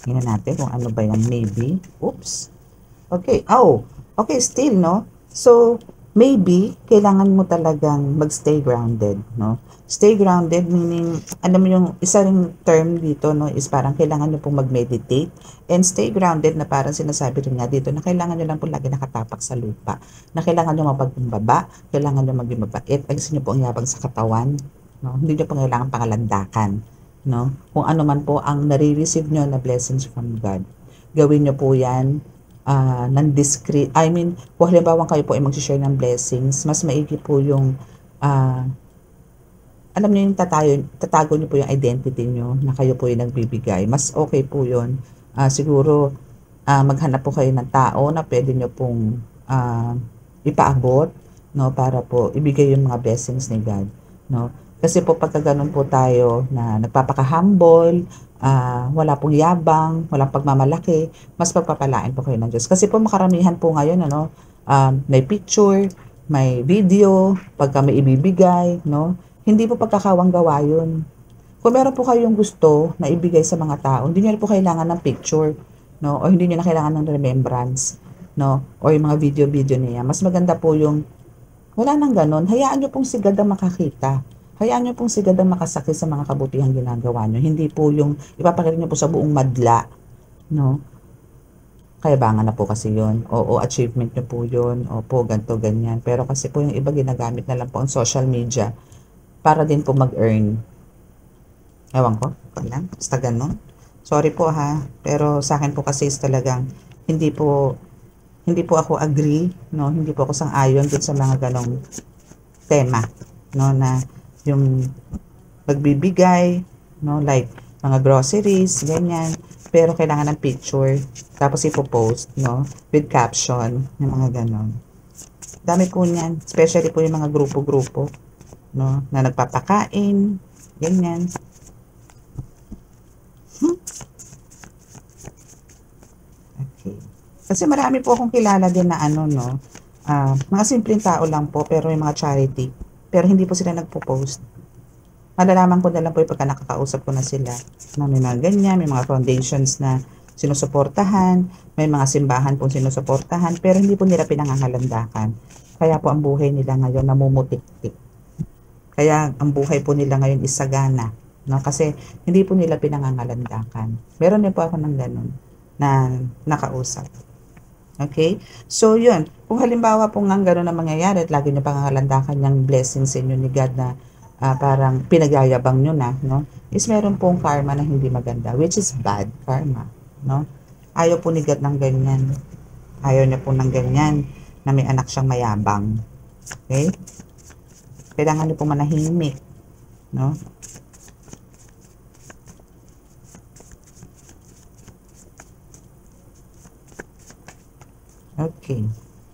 Tingnan natin kung ano ba yung maybe. Oops. Okay. Oh, okay, still, no? So, maybe, kailangan mo talagang magstay grounded, no? Stay grounded meaning, alam mo yung isa ring term dito, no, is parang kailangan nyo pong mag-meditate. And stay grounded na parang sinasabi rin nga dito na kailangan nyo lang po lagi nakatapak sa lupa. Na kailangan nyo mapagkumbaba, kailangan nyo maging mabait, alisin nyo po ang yabang sa katawan, no? Hindi nyo po kailangan pangalandakan, no? Kung ano man po ang nare-receive nyo na blessings from God, gawin nyo po yan non-discreet. I mean, kung halimbawa kayo po ay mag-share ng blessings, mas maigi po yung alam niyo yung tatago niyo po yung identity niyo na kayo po yung nagbibigay. Mas okay po yun. Siguro, maghanap po kayo ng tao na pwede niyo pong ipaabot, no, para po ibigay yung mga blessings ni God, no. Kasi po pagka ganun po tayo na nagpapaka-humble, wala pong yabang, walang pagmamalaki, mas pagpapalain po kayo ng Diyos. Kasi po makaramihan po ngayon, ano, may picture, may video, pagka may ibibigay, no, hindi po pagkakawang gawa yun. Kung meron po kayong gusto na ibigay sa mga tao, hindi nyo po kailangan ng picture, no, o hindi nyo na kailangan ng remembrance, no, o yung mga video-video niya. Mas maganda po yung wala nang ganon. Hayaan nyo pong si God ang makakita. Hayaan nyo pong si God ang makasakit sa mga kabutihang ginagawa nyo. Hindi po yung ipapakita nyo po sa buong madla, no. Kayabangan na po kasi yun. Oo, achievement nyo po yun. Opo, ganto, ganyan. Pero kasi po yung iba ginagamit na lang po ang social media para din po mag-earn. Ewan ko, lang, basta ganun. Sorry po ha, pero sa akin po kasi is talagang hindi po ako agree, no? Hindi po ako sang-ayon dun sa mga ganong tema, no, na yung magbibigay, no, like mga groceries, ganyan, pero kailangan ng picture, tapos ipopost, no, with caption, yung mga ganon. Dami po niyan, especially po yung mga grupo-grupo, no, na nagpapakain, ganyan. Okay. Kasi marami po akong kilala din na ano, no, mga simpleng tao lang po, pero yung mga charity, pero hindi po sila nagpo-post. Malalaman ko na lang po yung pagka nakakausap ko na sila, na may mga ganyan, may mga foundations na sinusuportahan, may mga simbahan pong sinusuportahan, pero hindi po nila pinangangalandakan. Kaya po ang buhay nila ngayon namumutik-tik. Kaya ang buhay po nila ngayon is sagana, no? Kasi hindi po nila pinangangalandakan. Meron din po ako ng ganun na nakausap. Okay? So, yun. Kung halimbawa po nga gano'n na mangyayari at lagi nyo pangangalandakan yung blessings sa inyo ni God na parang pinagyayabang nyo na, no? Is meron pong karma na hindi maganda, which is bad karma, no? Ayaw po ni God ng ganyan. Ayaw niya po ng ganyan na may anak siyang mayabang. Okay? Kailangan nyo po manahimik, no? Okay.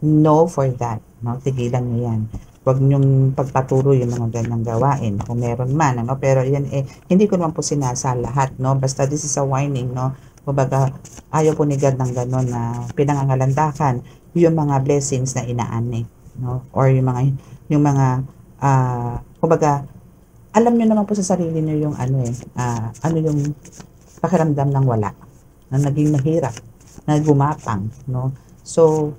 No for that, no? Tigilan nyo yan. Huwag nyong pagpatuloy yung mga ganyang gawain. Kung meron man, ano? Pero yan hindi ko naman po sinasa lahat, no? Basta this is a warning, no? Kumbaga, ayaw po ni God ng gano'n na pinangangalandakan yung mga blessings na inaani, no? Or yung mga kumbaga, alam nyo naman po sa sarili nyo yung ano yung pakiramdam ng wala, na naging mahirap, na gumapang, no? So,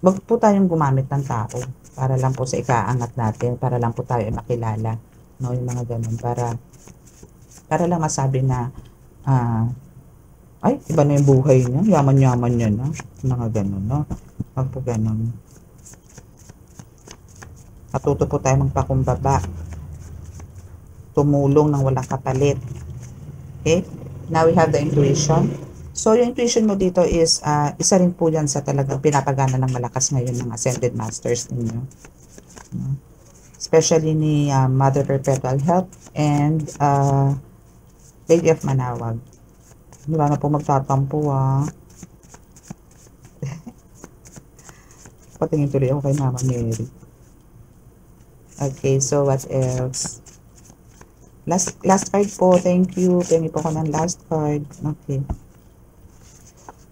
wag po tayong gumamit ng tao para lang po sa ikaangat natin, para lang po tayo makilala, no? Yung mga ganun, para lang masabi na, ay, iba na yung buhay niya, yaman-yaman niya, no? Mga ganun, no? Wag po ganun. Matuto po tayo magpakumbaba, tumulong ng walang kapalit. Okay? Now we have the intuition. So, yung intuition mo dito is, isa rin po yan sa talagang pinapagana ng malakas ngayon ng Ascended Masters ninyo. Especially ni Mother Perpetual Help and Lady of Manawag. Wala na po magtatampo, Patingin tuloy ako kay Mama Mary. Okay, so what else? Last card po. Thank you. Pengi po ko ng last card. Okay.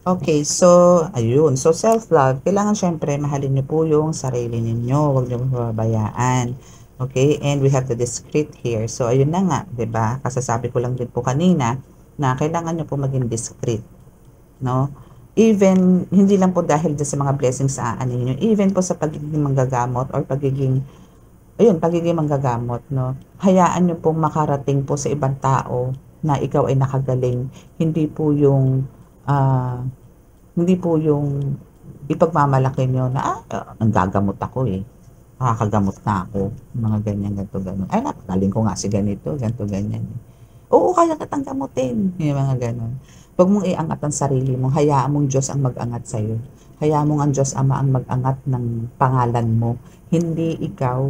Okay, so, ayun. So, self-love. Kailangan syempre, mahalin niyo po yung sarili ninyo. Huwag niyo pababayaan. Okay, and we have the discreet here. So, ayun na nga, 'di ba? Kasasabi ko lang din po kanina na kailangan niyo po maging discreet, no? Even, hindi lang po dahil sa mga blessings sa aanin niyo, even po sa pagiging manggagamot or pagiging manggagamot, no? Hayaan niyo pong makarating po sa ibang tao na ikaw ay nakagaling. Hindi po yung ipagmamalaki niyo na nanggagamot ako nakakagamot na ako, mga ganyan, ganito, gano'n. Ay, napagaling ko nga si ganito, ganito, ganyan. Oo, kaya kitang gamutin, yung mga gano'n. Huwag mong iangat ang sarili mo, hayaan mong Diyos ang mag-angat sa'yo. Hayaan mong ang Diyos Ama ang mag-angat ng pangalan mo, hindi ikaw,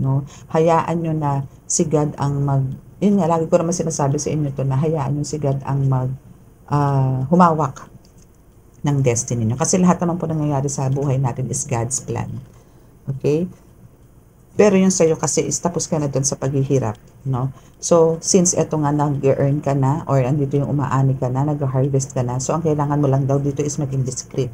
no? Hayaan nyo na si God ang yun nga, lagi ko naman sinasabi sa inyo to na hayaan nyo si God ang humawak ng destiny nyo. Kasi lahat naman po nangyayari sa buhay natin is God's plan. Okay? Pero yung sa'yo kasi is tapos ka na doon sa paghihirap, no? So, since eto nga nag-earn ka na or andito yung umaani ka na, nag-harvest ka na, so ang kailangan mo lang daw dito is maging discreet.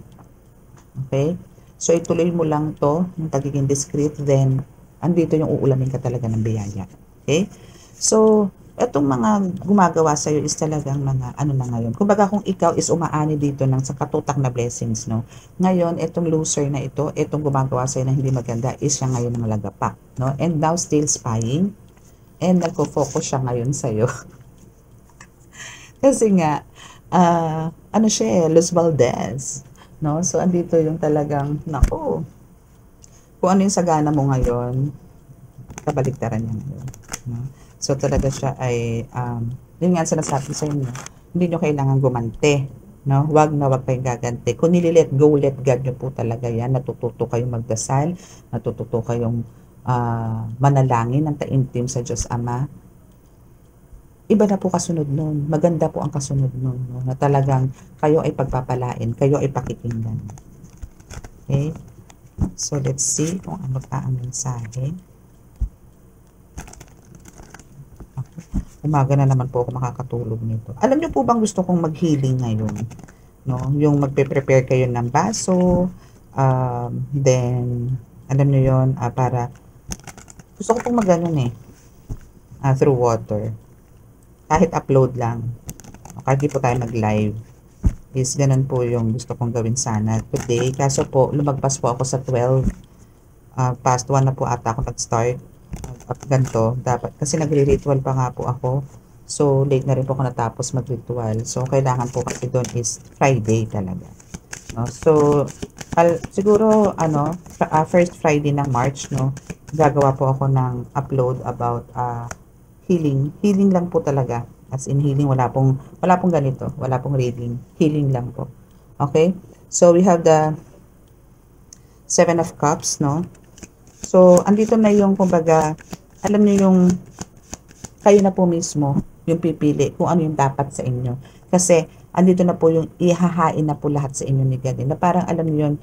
Okay? So, ituloy mo lang to, yung pagiging discreet, then andito yung uulamin ka talaga ng biyaya. Okay? So, etong mga gumagawa sa'yo is talagang mga ano na ngayon. Kumbaga kung ikaw is umaani dito ng sa katutak na blessings, no? Ngayon, etong loser na ito, etong gumagawa sa'yo na hindi maganda, is siya ngayon ng lagapak, no? And now still spying, and nagko-focus siya ngayon sa'yo. Kasi nga, ano siya Luz Valdez, no? So, andito yung talagang, naku, kung ano yung sagana mo ngayon, kabaligtaran niya ngayon, no? So, talaga siya ay, yun nga sinasabi sa inyo, hindi nyo kailangan gumante, no? Wag na wag kayong gagante. Kung nililet go, let God nyo po talaga yan. Natututo kayong magdasal, natututo kayong manalangin ng taimtim sa Diyos Ama. Iba na po kasunod nun. Maganda po ang kasunod nun, no? Na talagang kayo ay pagpapalain, kayo ay pakikinggan. Okay? So, let's see kung ano pa ang mensahe. Umaga na naman po ako makakatulog nito. Alam niyo po bang gusto kong mag-healing ngayon? No? Yung magpe-prepare kayo ng baso, then, alam niyo yon para, gusto ko pong mag-ganon through water. Kahit upload lang. Kahit di po tayo mag-live. Is ganun po yung gusto kong gawin sana today. Kaso po, lumagpas po ako sa 12. Past 1 na po ata ako nag-start. At ganito, dapat, kasi nagre-ritual pa nga po ako. So, late na rin po ako natapos mag-ritual. So, kailangan po kasi doon is Friday talaga. No? So, siguro, first Friday ng March, no, gagawa po ako ng upload about healing. Healing lang po talaga. As in healing, wala pong ganito. Wala pong reading. Healing lang po. Okay? So, we have the 7 of Cups, no? So, andito na yung, kumbaga, alam niyo yung, kayo na po mismo, yung pipili kung ano yung dapat sa inyo. Kasi, andito na po yung ihahain na po lahat sa inyo ni God. Na parang, alam niyo yun,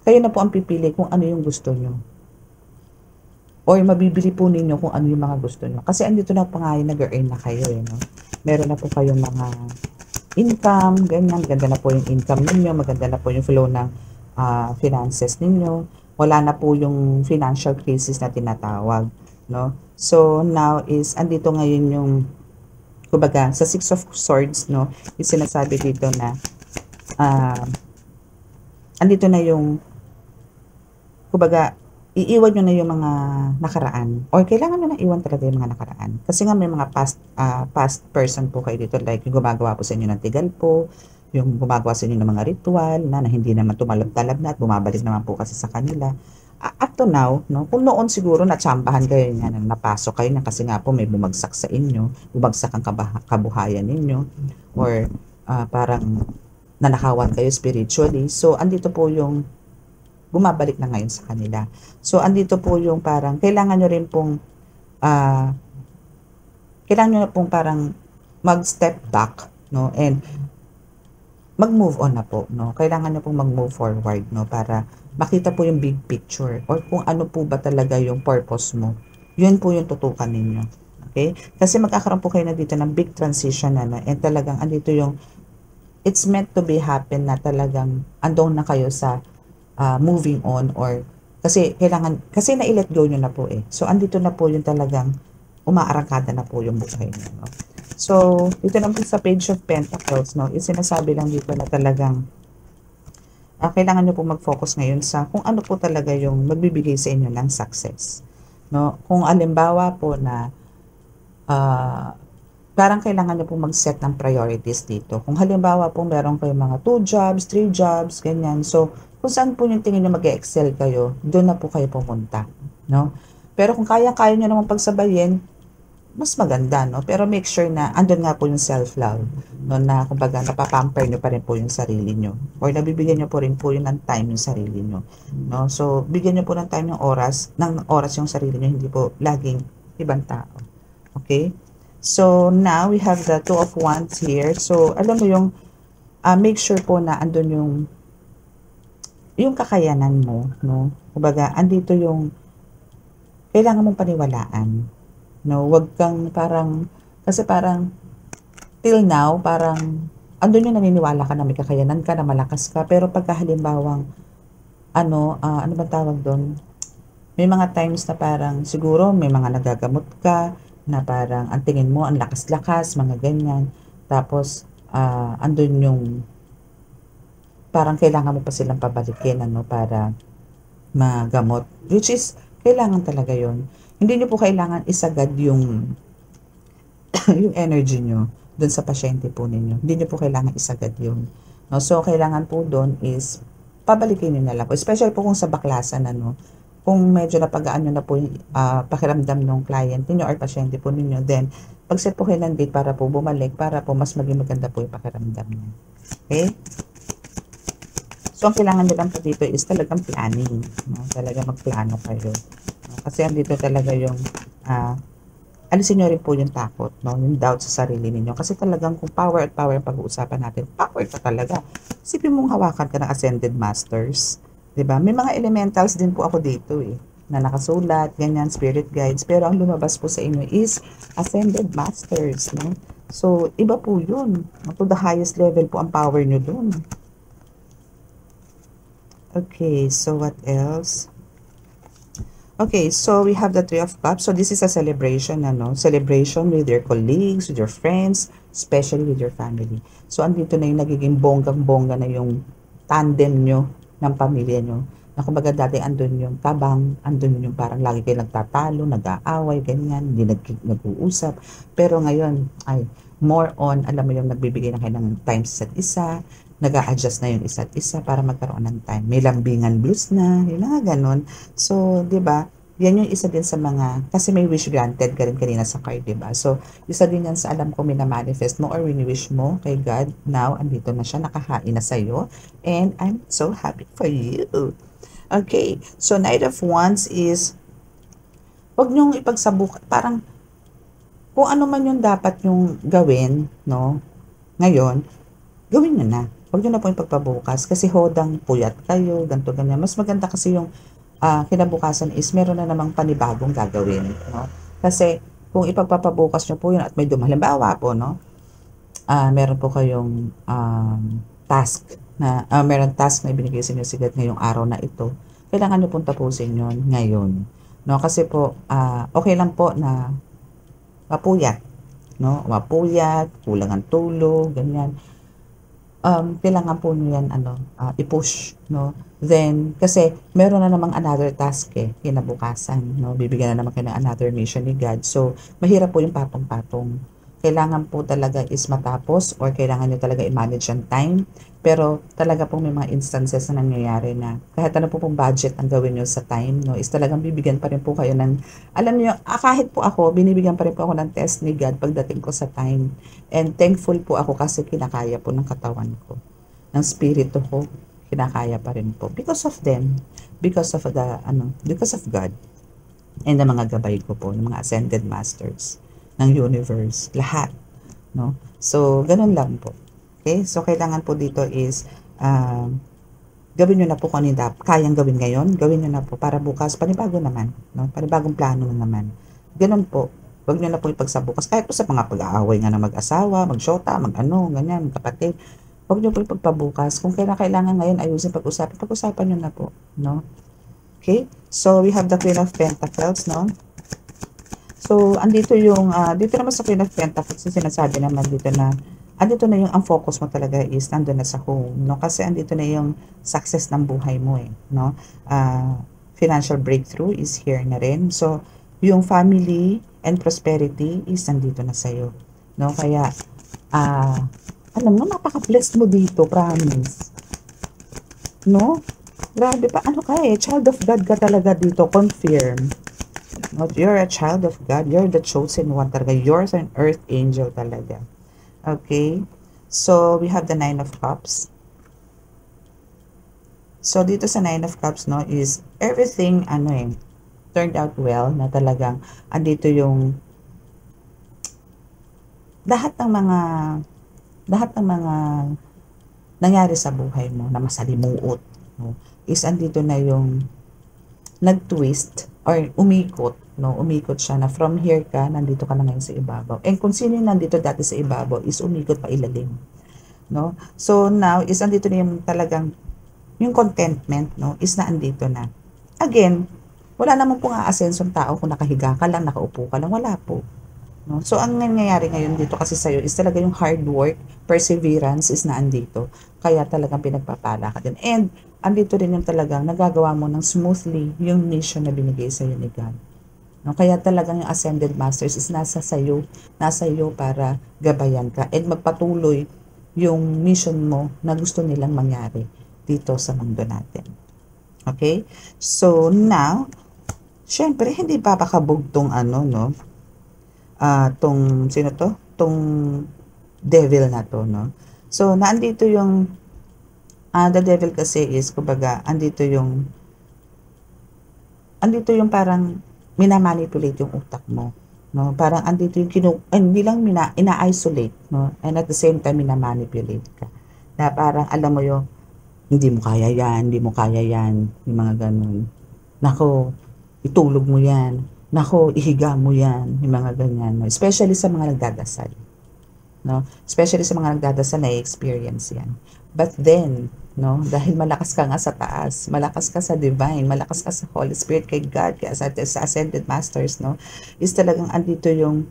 kayo na po ang pipili kung ano yung gusto nyo. Or mabibili po ninyo kung ano yung mga gusto nyo. Kasi andito na po nga yung nag-earn na kayo, no? Meron na po kayong mga income, ganyan. Maganda na po yung income ninyo. Maganda na po yung flow ng finances ninyo. Wala na po yung financial crisis na tinatawag, no? So, now is, andito ngayon yung, kumbaga, sa 6 of Swords, no? Yung sinasabi dito na, andito na yung, kumbaga, iiwan nyo na yung mga nakaraan. Or kailangan nyo na iwan talaga yung mga nakaraan. Kasi nga may mga past person po kayo dito. Like yung gumagawa po sa inyo ng tigal po. Yung gumagawa sa inyo ng mga ritual na hindi naman tumalab-talab na at bumabalik naman po kasi sa kanila. Up to now, no, kung noon siguro natsambahan kayo niya, napasok kayo na kasi nga po may bumagsak sa inyo. Bumagsak ang kabuhayan ninyo. Or parang nanakawan kayo spiritually. So, andito po yung bumabalik na ngayon sa kanila. So, andito po yung parang, kailangan nyo rin pong, kailangan nyo na pong parang mag-step back, no? And, mag-move on na po, no? Kailangan niyo pong mag-move forward, no? Para makita po yung big picture or kung ano po ba talaga yung purpose mo. Yun po yung tutukan ninyo. Okay? Kasi magkakaroon po kayo na dito ng big transition na, no? And talagang andito yung it's meant to be happen na talagang andong na kayo sa moving on or kasi kailangan, kasi na-let go nyo na po eh. So, andito na po yung talagang umaarangkada na po yung buhay nyo, no? So, dito naman sa Page of Pentacles, no, sinasabi lang dito na talagang kailangan nyo po mag-focus ngayon sa kung ano po talaga yung magbibigay sa inyo ng success. No? Kung alimbawa po na parang kailangan nyo po mag-set ng priorities dito. Kung halimbawa po meron kayong mga 2 jobs, 3 jobs, ganyan. So, kung saan po yung tingin nyo mag-excel kayo, doon na po kayo pumunta. No? Pero kung kaya-kaya nyo naman pagsabayin, mas maganda, no? Pero make sure na andun nga po yung self-love, no? Na kumbaga napapamper nyo pa rin po yung sarili nyo. Or nabibigyan nyo po rin po yung ng time yung sarili nyo, no? So, bigyan nyo po ng time yung oras yung sarili nyo, hindi po laging ibang tao. Okay? So, now we have the Two of Wands here. So, alam mo yung make sure po na andun yung kakayanan mo, no? Kumbaga, andito yung kailangan mong paniwalaan. No, wag kang parang, kasi parang, till now, parang, andun yung naniniwala ka na may kakayanan ka, na malakas ka, pero pagka halimbawang, ano ba tawag doon? May mga times na parang, siguro, may mga nagagamot ka, na parang, ang tingin mo, ang lakas-lakas, mga ganyan. Tapos, andun yung, parang kailangan mo pa silang pabalikin, para magamot. Which is, kailangan talaga yon. Hindi niyo po kailangan isagad yung yung energy nyo dun sa pasyente po ninyo. Hindi niyo po kailangan isagad yun. No? So, kailangan po dun is pabalikin nyo na lang po. Especially po kung sa baklasan, kung medyo napagaan nyo na po yung pakiramdam ng client niyo or pasyente po ninyo, then pag-set po kayo ng date para po bumalik, para po mas maging maganda po yung pakiramdam niya. Okay? So, ang kailangan nyo lang po dito is talagang planning. No? Talaga magplano kayo. No? Kasi andito talaga yung alisin nyo rin po yung takot, no? Yung doubt sa sarili ninyo. Kasi talagang kung power at power ang pag-uusapan natin, power ka talaga. Isipin mong hawakan ka ng Ascended Masters. 'Di ba? May mga elementals din po ako dito eh, na nakasulat, ganyan, spirit guides. Pero ang lumabas po sa inyo is Ascended Masters, no? So, iba po yun. To the highest level po ang power nyo dun. Okay, so what else? Okay, so we have the Three of Cups. So this is a celebration, celebration with your colleagues, with your friends, especially with your family. So andito na yung nagiging bonggang-bongga na yung tandem nyo ng pamilya nyo. Na kumbaga dati andun yung tabang, andun yung parang lagi kayo nagtatalo, nag-aaway, ganyan, hindi nag-uusap. Pero ngayon, ay more on, alam mo yung nagbibigay na kayo ng time sa isa't isa, nag-a-adjust na yung isa't isa para magkaroon ng time. May lambingan blues na, yung mga ganon. So, di ba? Yan yung isa din sa mga, kasi may wish granted ka rin kanina sa card, di ba? So, isa din yan sa alam ko mina-manifest mo or wini-wish mo kay God. Now, andito na siya, nakahain na sa'yo. And I'm so happy for you. Okay, so Knight of Wands is, wag niyong ipagsabuk, parang, kung ano man yung dapat yung gawin, no? Ngayon, gawin nyo na. Huwag nyo na po yung pagpabukas kasi hodang puyat kayo, ganito, ganyan. Mas maganda kasi yung kinabukasan is meron na namang panibagong gagawin. No? Kasi kung ipagpapabukas nyo po yun at may halimbawa po, no? Meron po kayong task na, meron task na ibinigay sa inyo sigad ngayong araw na ito. Kailangan nyo pong tapusin yun ngayon. No? Kasi po, okay lang po na mapuyat. No? Mapuyat, kulang ang tulog, ganyan. Kailangan po nyo yan, i-push, no? Then, kasi, meron na namang another task kinabukasan, no? Bibigyan na naman kayo ng another mission ni God. So, mahirap po yung patong-patong. Kailangan po talaga is matapos or kailangan nyo talaga i-manage ang time. Pero, talaga po may mga instances na nangyayari na kahit ano po pong budget ang gawin nyo sa time, no? Is talagang bibigyan pa rin po kayo ng, alam nyo, kahit po ako, binibigyan pa rin po ako ng test ni God pagdating ko sa time. And thankful po ako kasi kinakaya po ng katawan ko, ng spirito ko, kinakaya pa rin po. Because of them, because of because of God, and the mga gabay ko po, ng mga ascended masters, ng universe, lahat, no? So, ganun lang po. Okay? So, kailangan po dito is, gawin nyo na po kung ano yung kayang gawin ngayon, gawin nyo na po para bukas, panibago naman, no? Panibagong plano na naman. Ganun po. Huwag nyo na po ipagsabukas. Kahit po sa mga pag-aaway nga ng mag-asawa, mag-shota, mag-ano, ganyan, kapatid. Huwag nyo po ipagpabukas. Kung kailangan ngayon ayusin pag-usapan, pag-usapan nyo na po, no? Okay? So, we have the Queen of Pentacles, no? So, andito yung, dito naman sa Queen of Pentacles, sinasabi naman dito na, andito na yung, ang focus mo talaga is, nandun na sa home, no? Kasi andito na yung success ng buhay mo, no? Financial breakthrough is here na rin. So, yung family and prosperity is nandito na sa'yo, no? Kaya, alam mo, napaka-blessed mo dito, promise. No? Grabe pa, ano ka child of God ka talaga dito, confirm. No, you're a child of God. You're the chosen one talaga. You're an earth angel talaga. Okay? So, we have the Nine of Cups. So, dito sa Nine of Cups, no, is everything, turned out well, na talagang, andito yung, lahat ng mga nangyari sa buhay mo, na masalimuot, no, is andito na yung, nag-twist, or umikot, no? Umikot siya na from here ka, nandito ka na ngayon sa ibabaw. And kung sino yung nandito dati sa ibabaw, is umikot pa ilalim, no? So, now, is andito na yung talagang, yung contentment, no, is na andito na. Again, wala naman pong aasensong tao kung nakahiga ka lang, nakaupo ka lang, wala po. No? So, ang nangyayari ngayon dito kasi sa'yo is talaga yung hard work, perseverance is na andito. Kaya talagang pinagpapala ka din. And, andito rin yung talagang nagagawa mo ng smoothly yung mission na binigay sa'yo ni God. No? Kaya talagang yung Ascended Masters is nasa sa'yo para gabayan ka and magpatuloy yung mission mo na gusto nilang mangyari dito sa mundo natin. Okay? So, now, syempre, hindi papakabog tong sino to? Tong devil na to, no? So, naandito yung, the devil kasi is, kumbaga, andito yung parang minamanipulate yung utak mo, no? Parang andito yung hindi lang ina-isolate, no? And at the same time, minamanipulate ka. Na parang, alam mo yung, hindi mo kaya yan, yung mga ganun. Nako, itulog mo yan. Nako, ihiga mo yan, yung mga ganyan. No? Especially sa mga nagdadasal. No? Especially sa mga nagdadasal na experience yan. But then, no, dahil malakas ka nga sa taas, malakas ka sa divine, malakas ka sa Holy Spirit, kay God, kaya sa Ascended Masters, no, is talagang andito yung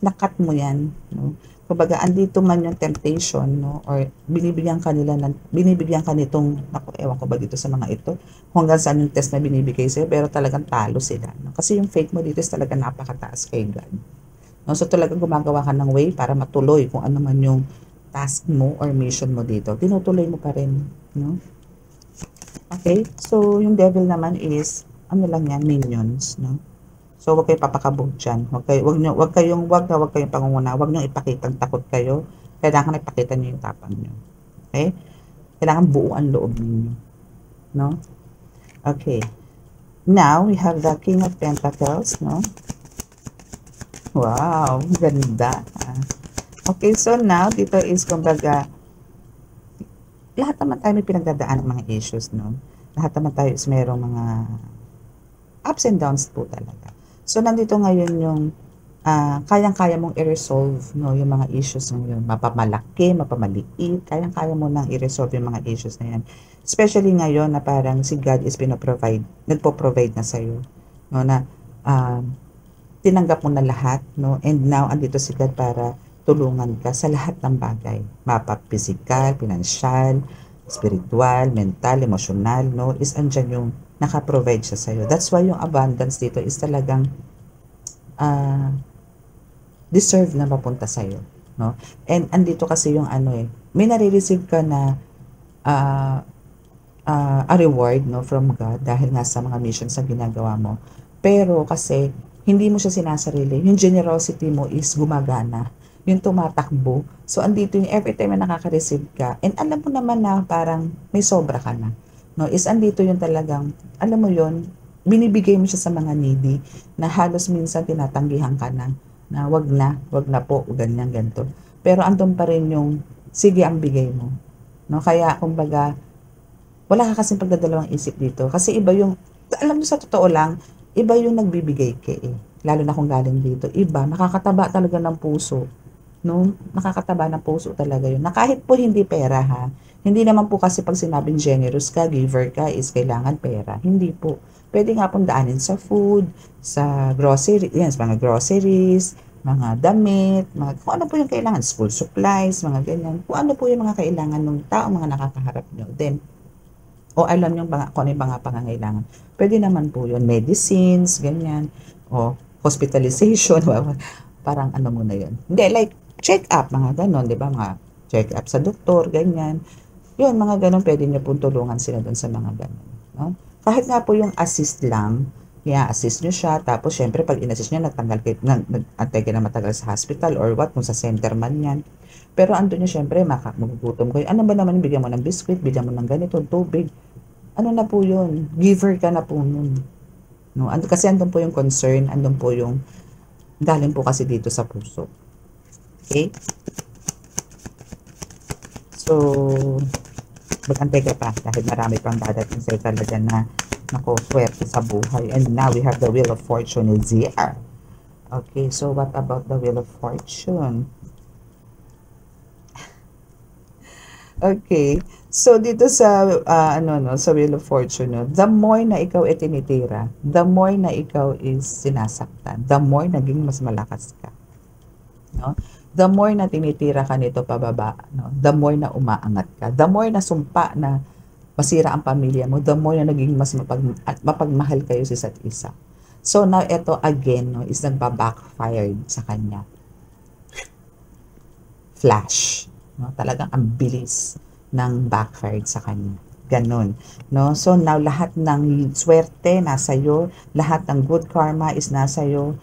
nakat mo yan, no. Kumbaga, andito man yung temptation, no, or binibigyan ka nitong, naku, ewan ko ba dito sa mga ito, hanggang saan yung test na binibigay sa'yo, pero talagang talo sila, no? Kasi yung faith mo dito is talagang napakataas kay God. No? So, talagang gumagawa ka ng way para matuloy kung ano man yung task mo or mission mo dito. Tinutuloy mo pa rin, no? Okay? So, yung devil naman is, ano lang yan, minions, no? So, huwag kayo papakabog dyan. Huwag kayong pangunguna. Huwag nyo ipakitang takot kayo. Kailangan ipakita nyo yung tapang nyo. Okay? Kailangan buo ang loob ninyo. No? Okay. Now, we have the King of Pentacles, no? Wow, ganda. Okay, so now, dito is, kumbaga, lahat naman tayo may pinagdadaan ng mga issues, no? Lahat naman tayo is merong mga ups and downs po talaga. So, nandito ngayon yung kayang-kaya mong i-resolve, no, yung mga issues ngayon. Mapamalaki, mapamaliit, kayang-kaya mo nang i-resolve yung mga issues na yan. Especially ngayon na parang si God is nagpo-provide na sa'yo. No, na tinanggap mo na lahat, no, and now andito si God para tulungan ka sa lahat ng bagay. Physical, financial, spiritual, mental, emotional, no, is andyan yung naka-provide siya sa'yo. That's why yung abundance dito is talagang deserve na mapunta sa'yo, no? And andito kasi yung may nare-receive ka na a reward, no, from God dahil nga sa mga missions na ginagawa mo. Pero kasi hindi mo siya sinasarili. Yung generosity mo is gumagana. Yung tumatakbo. So, andito yung every time na nakaka-receive ka. And alam mo naman na parang may sobra ka na. No, is andito yung talagang, alam mo yon, binibigay mo siya sa mga needy na halos minsan tinatanggihan ka na wag na po, ganyan, ganito. Pero andun pa rin yung sige ang bigay mo. No? Kaya, kumbaga, wala ka kasing pagdadalawang isip dito. Kasi iba yung, alam mo sa totoo lang, iba yung nagbibigay ka eh. Lalo na kung galing dito. Iba, nakakataba talaga ng puso. No? Nakakataba ng puso talaga yun. Na kahit po hindi pera ha, hindi naman po kasi pag sinabing generous ka, giver ka, is kailangan pera. Hindi po. Pwede nga pong daanin sa food, sa grocery, yan, sa mga groceries, mga damit, mga, kung ano po yung kailangan, school supplies, mga ganyan. Kung ano po yung mga kailangan ng tao, mga nakakaharap nyo. Then, o alam nyo ba, kung ano yung mga pangangailangan. Pwede naman po yun, medicines, ganyan, o hospitalization, parang ano muna yun. Hindi, like, check up, mga ganon, di ba, mga check up sa doktor, ganyan. Yun, mga ganon, pwede nyo pong tulungan sila doon sa mga ganon. No? Kahit nga po yung assist lang, assist nyo siya, tapos syempre pag in-assist nyo, nagtanggal kayo, nag-antay kayo na matagal sa hospital or what, kung sa center man yan. Pero andun nyo syempre, magugutom kayo. Ano ba naman, bigyan mo ng biscuit, bigyan mo ng ganito, tubig. Ano na po yun? Giver ka na po nun. No? Kasi andun po yung concern, andun po yung galing po kasi dito sa puso. Okay? So, mag-antay ka pa dahil marami pang dadating sa'yo talaga na nako, swerte sa buhay. And now we have the Wheel of Fortune is here. Okay, so what about the Wheel of Fortune? Okay. So dito sa sa Wheel of Fortune, no, the more na ikaw ay tinitira, the more na ikaw is sinasaktan, the more naging mas malakas ka, no? The more na tinitira ka nito pababa, no, the more na umaangat ka, the more na sumpa na masira ang pamilya mo, the more na naging mas mapagmahal kayo sa isa't isa. So now ito again, no, is nagba-backfired sa kanya. Flash, no? Talagang ang bilis ng backfired sa kanya. Ganon, no? So now lahat ng swerte nasa iyo, lahat ng good karma is nasa iyo,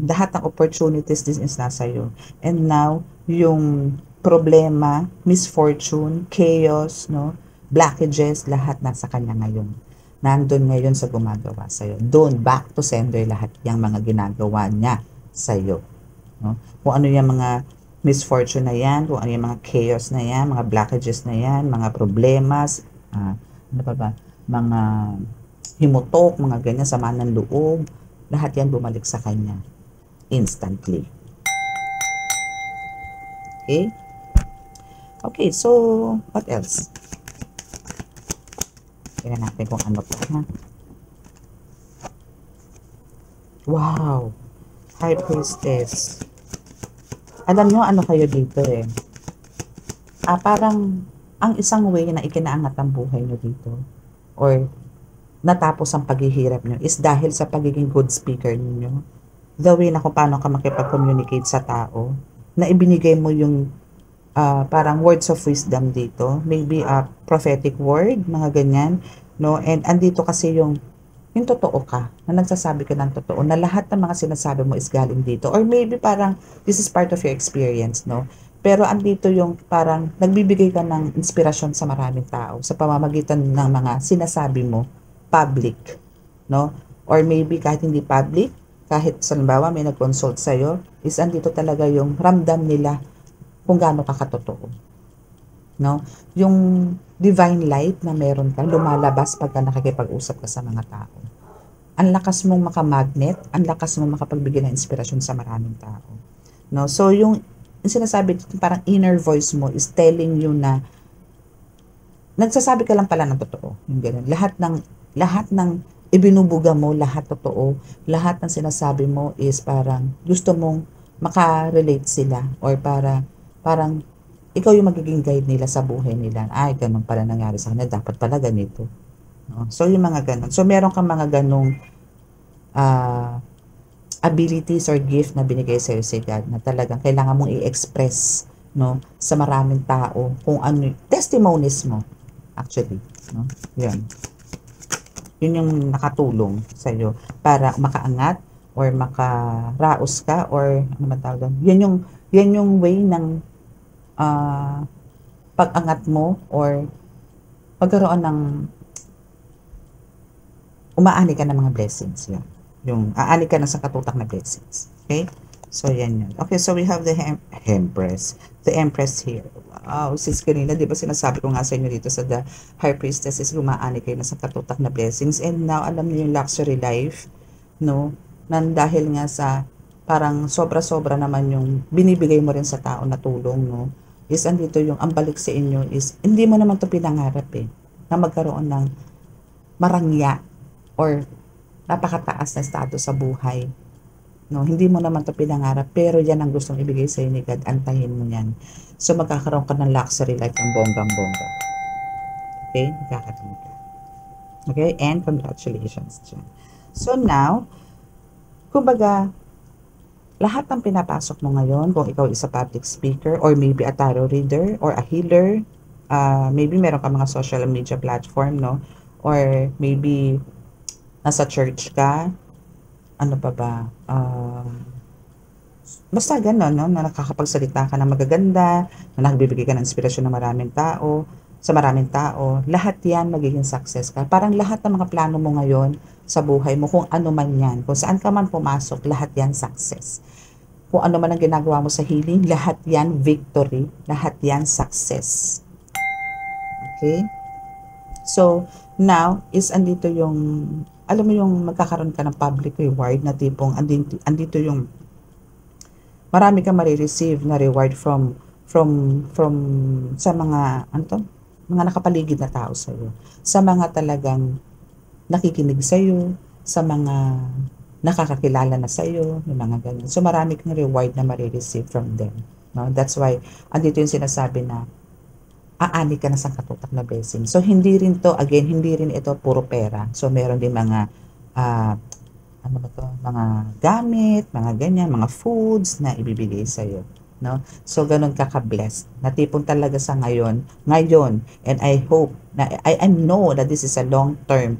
lahat ng opportunities din is nasa iyo. And now yung problema, misfortune, chaos, no? Blockages, lahat nasa kanya ngayon. Nandun ngayon sa gumagawa sa'yo. Doon, back to sender lahat yung mga ginagawa niya sa'yo. No? Kung ano yung mga misfortune na yan, kung ano yung mga chaos na yan, mga blockages na yan, mga problemas, ano pa ba, mga himutok, mga ganyan, sama ng loob, lahat yan bumalik sa kanya. Instantly. Okay? Okay, so, what else? Tingnan natin kung ano pa, ha? Wow! High Priestess. Alam nyo, ano kayo dito eh. Parang, ang isang way na ikinaangat ang buhay nyo dito, or natapos ang paghihirap nyo, is dahil sa pagiging good speaker ninyo. The way na kung paano ka makipag-communicate sa tao, na ibinigay mo yung parang words of wisdom dito, maybe a prophetic word, mga ganyan, no? And andito kasi yung totoo ka, na nagsasabi ka ng totoo, na lahat ng mga sinasabi mo is galing dito, or maybe parang this is part of your experience, no? Pero andito yung parang nagbibigay ka ng inspirasyon sa maraming tao sa pamamagitan ng mga sinasabi mo public, no? Or maybe kahit hindi public, kahit halimbawa may nag-consult sa'yo, is andito talaga yung ramdam nila kung gaano ka katotoo. No? Yung divine light na meron ka, lumalabas pagka nakikipag-usap ka sa mga tao. Ang lakas mong makamagnet, ang lakas mong makapagbigay ng inspirasyon sa maraming tao. No? So, yung sinasabi, parang inner voice mo is telling you na nagsasabi ka lang pala ng totoo. Yung ganun. Lahat ng ibinubuga mo, lahat totoo. Lahat ng sinasabi mo is parang gusto mong makarelate sila, or parang ikaw yung magiging guide nila sa buhay nila. Ay, ganun pala nangyari sa kanila. Dapat pala ganito. No? So, yung mga ganun. So, meron kang mga ganung abilities or gift na binigay sa'yo si God na talagang kailangan mong i-express, no, sa maraming tao kung ano, testimonies mo, actually. No? Yun. Yun yung nakatulong sa'yo para makaangat or makaraos ka, or ano man tawag doon. Yan yung way ng pag-angat mo or pagkaroon ng umaani ka ng mga blessings. Yan. Yung aani ka na sa katutak na blessings. Okay? So, yan yun. Okay, so we have the Empress. The Empress here. Wow, sis kanina, di ba sinasabi ko nga sa inyo dito sa The High Priestess is gumaani kayo na sa katutak na blessings. And now, alam niyo yung luxury life, no? Nang dahil nga sa parang sobra-sobra naman yung binibigay mo rin sa tao na tulong, no? Is andito yung ang balik sa inyo is hindi mo naman to pinangarap eh, na magkaroon ng marangya or napakataas na status sa buhay. No, hindi mo naman 'to pinangarap, pero yan ang gustong ibigay sa ni God, antayin mo yan. So, magkakaroon ka ng luxury life ng bonggang-bongga. Okay? Magkakaroon ka. Okay? And congratulations dyan. So, now, kumbaga, lahat ng pinapasok mo ngayon, kung ikaw is a public speaker, or maybe a tarot reader, or a healer, maybe meron ka mga social media platform, no? Or maybe, nasa church ka, ano pa ba, basta gano'n, no? Na nakakapagsalita ka ng magaganda, na nagbibigay ka ng inspirasyon ng maraming tao, sa maraming tao, lahat yan magiging success ka. Parang lahat ng mga plano mo ngayon sa buhay mo, kung ano man yan, kung saan ka man pumasok, lahat yan success. Kung ano man ang ginagawa mo sa healing, lahat yan victory, lahat yan success. Okay? So, now is andito yung, alam mo yung magkakaroon ka ng public reward na tipong andito yung marami kang marireceive na reward from sa mga ano to, mga nakapaligid na tao sa iyo, sa mga talagang nakikinig sa iyo, sa mga nakakakilala na sa iyo, yung mga ganyan. So marami kang reward na marireceive from them, no? That's why andito yung sinasabi na aani ka na sa katutak na blessing. So, hindi rin ito puro pera. So, meron din mga, ano ba to, mga gamit, mga ganyan, mga foods na ibibigay sa'yo. No? So, ganun ka-blessed. Na tipong talaga sa ngayon, and I hope, I know that this is a long-term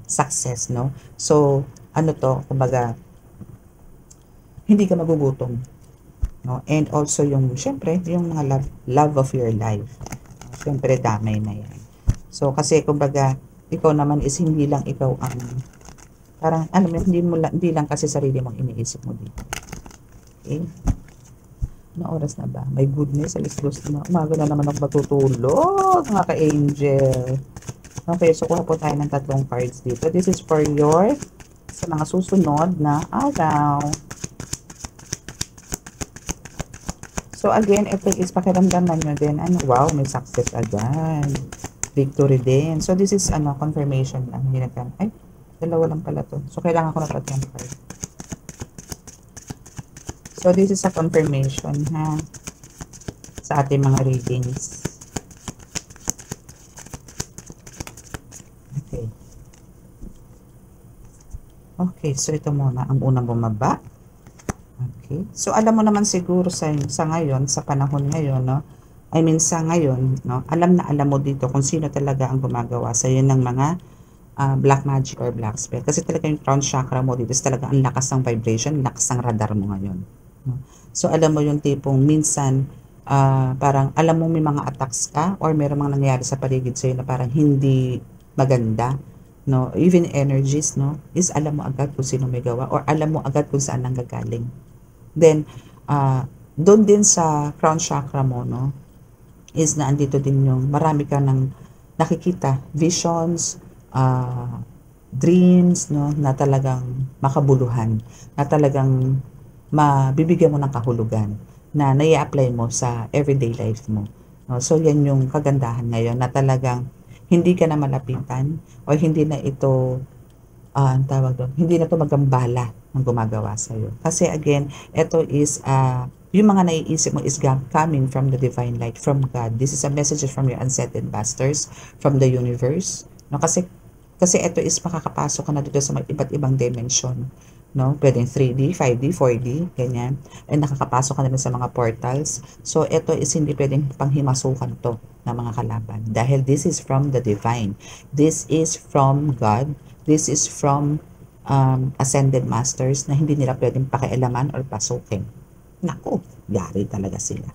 success, no? So, ano to, kumbaga, hindi ka magugutom. No? And also yung, syempre, yung mga love of your life. Syempre, damay na yan. So, kasi, kumbaga, ikaw naman is hindi lang ikaw ang, parang, alam mo, hindi lang kasi sarili mong iniisip mo dito. Okay? Ano oras na ba? My goodness, alis na. Umaga na naman ako matutulog, mga ka-angel. Okay, so kuha po tayo ng 3 cards dito. This is for your, sa mga susunod na araw. So again, ito is pakiramdaman nyo din, ano, wow, may success agad. Victory din. So this is, confirmation lang. Ay, dalawa lang pala to. So kailangan ko na 3 card. So this is a confirmation, ha, sa ating mga readings. Okay. Okay, so ito muna ang unang bumaba. Okay. So, alam mo naman siguro sa ngayon, sa panahon ngayon, no? I mean, sa ngayon, no? Alam mo dito kung sino talaga ang gumagawa sa iyo ng mga black magic or black spell. Kasi talaga yung crown chakra mo dito is talaga ang lakas ng vibration, lakas ng radar mo ngayon. No? So, alam mo yung tipong minsan, parang alam mo may mga attacks ka or meron mga nangyayari sa paligid sa iyo na parang hindi maganda. No? Even energies, no? Is alam mo agad kung sino may gawa or alam mo agad kung saan nanggagaling. Then, doon din sa crown chakra mo, no, is na andito din yung marami ka ng nakikita, visions, dreams, no, na talagang makabuluhan, na talagang mabibigyan mo ng kahulugan, na nai-apply mo sa everyday life mo. No? So, yan yung kagandahan ngayon, na talagang hindi ka na malapitan o hindi na ito ang tawag doon, hindi na to magambala ng gumagawa sa iyo. Kasi again, ito is yung mga naiisip mo is coming from the divine light, from God. This is a message from your unsettled masters, from the universe. No, kasi ito is makakapasok ka na dito sa iba't ibang dimension. No, pwedeng 3D, 5D, 4D, ganyan. And nakakapasok ka na sa mga portals. So ito is hindi pwedeng panghimasukan to ng mga kalaban. Dahil this is from the divine. This is from God. This is from ascended masters na hindi nila pwedeng pakialaman or pasukin. Naku, yari talaga sila.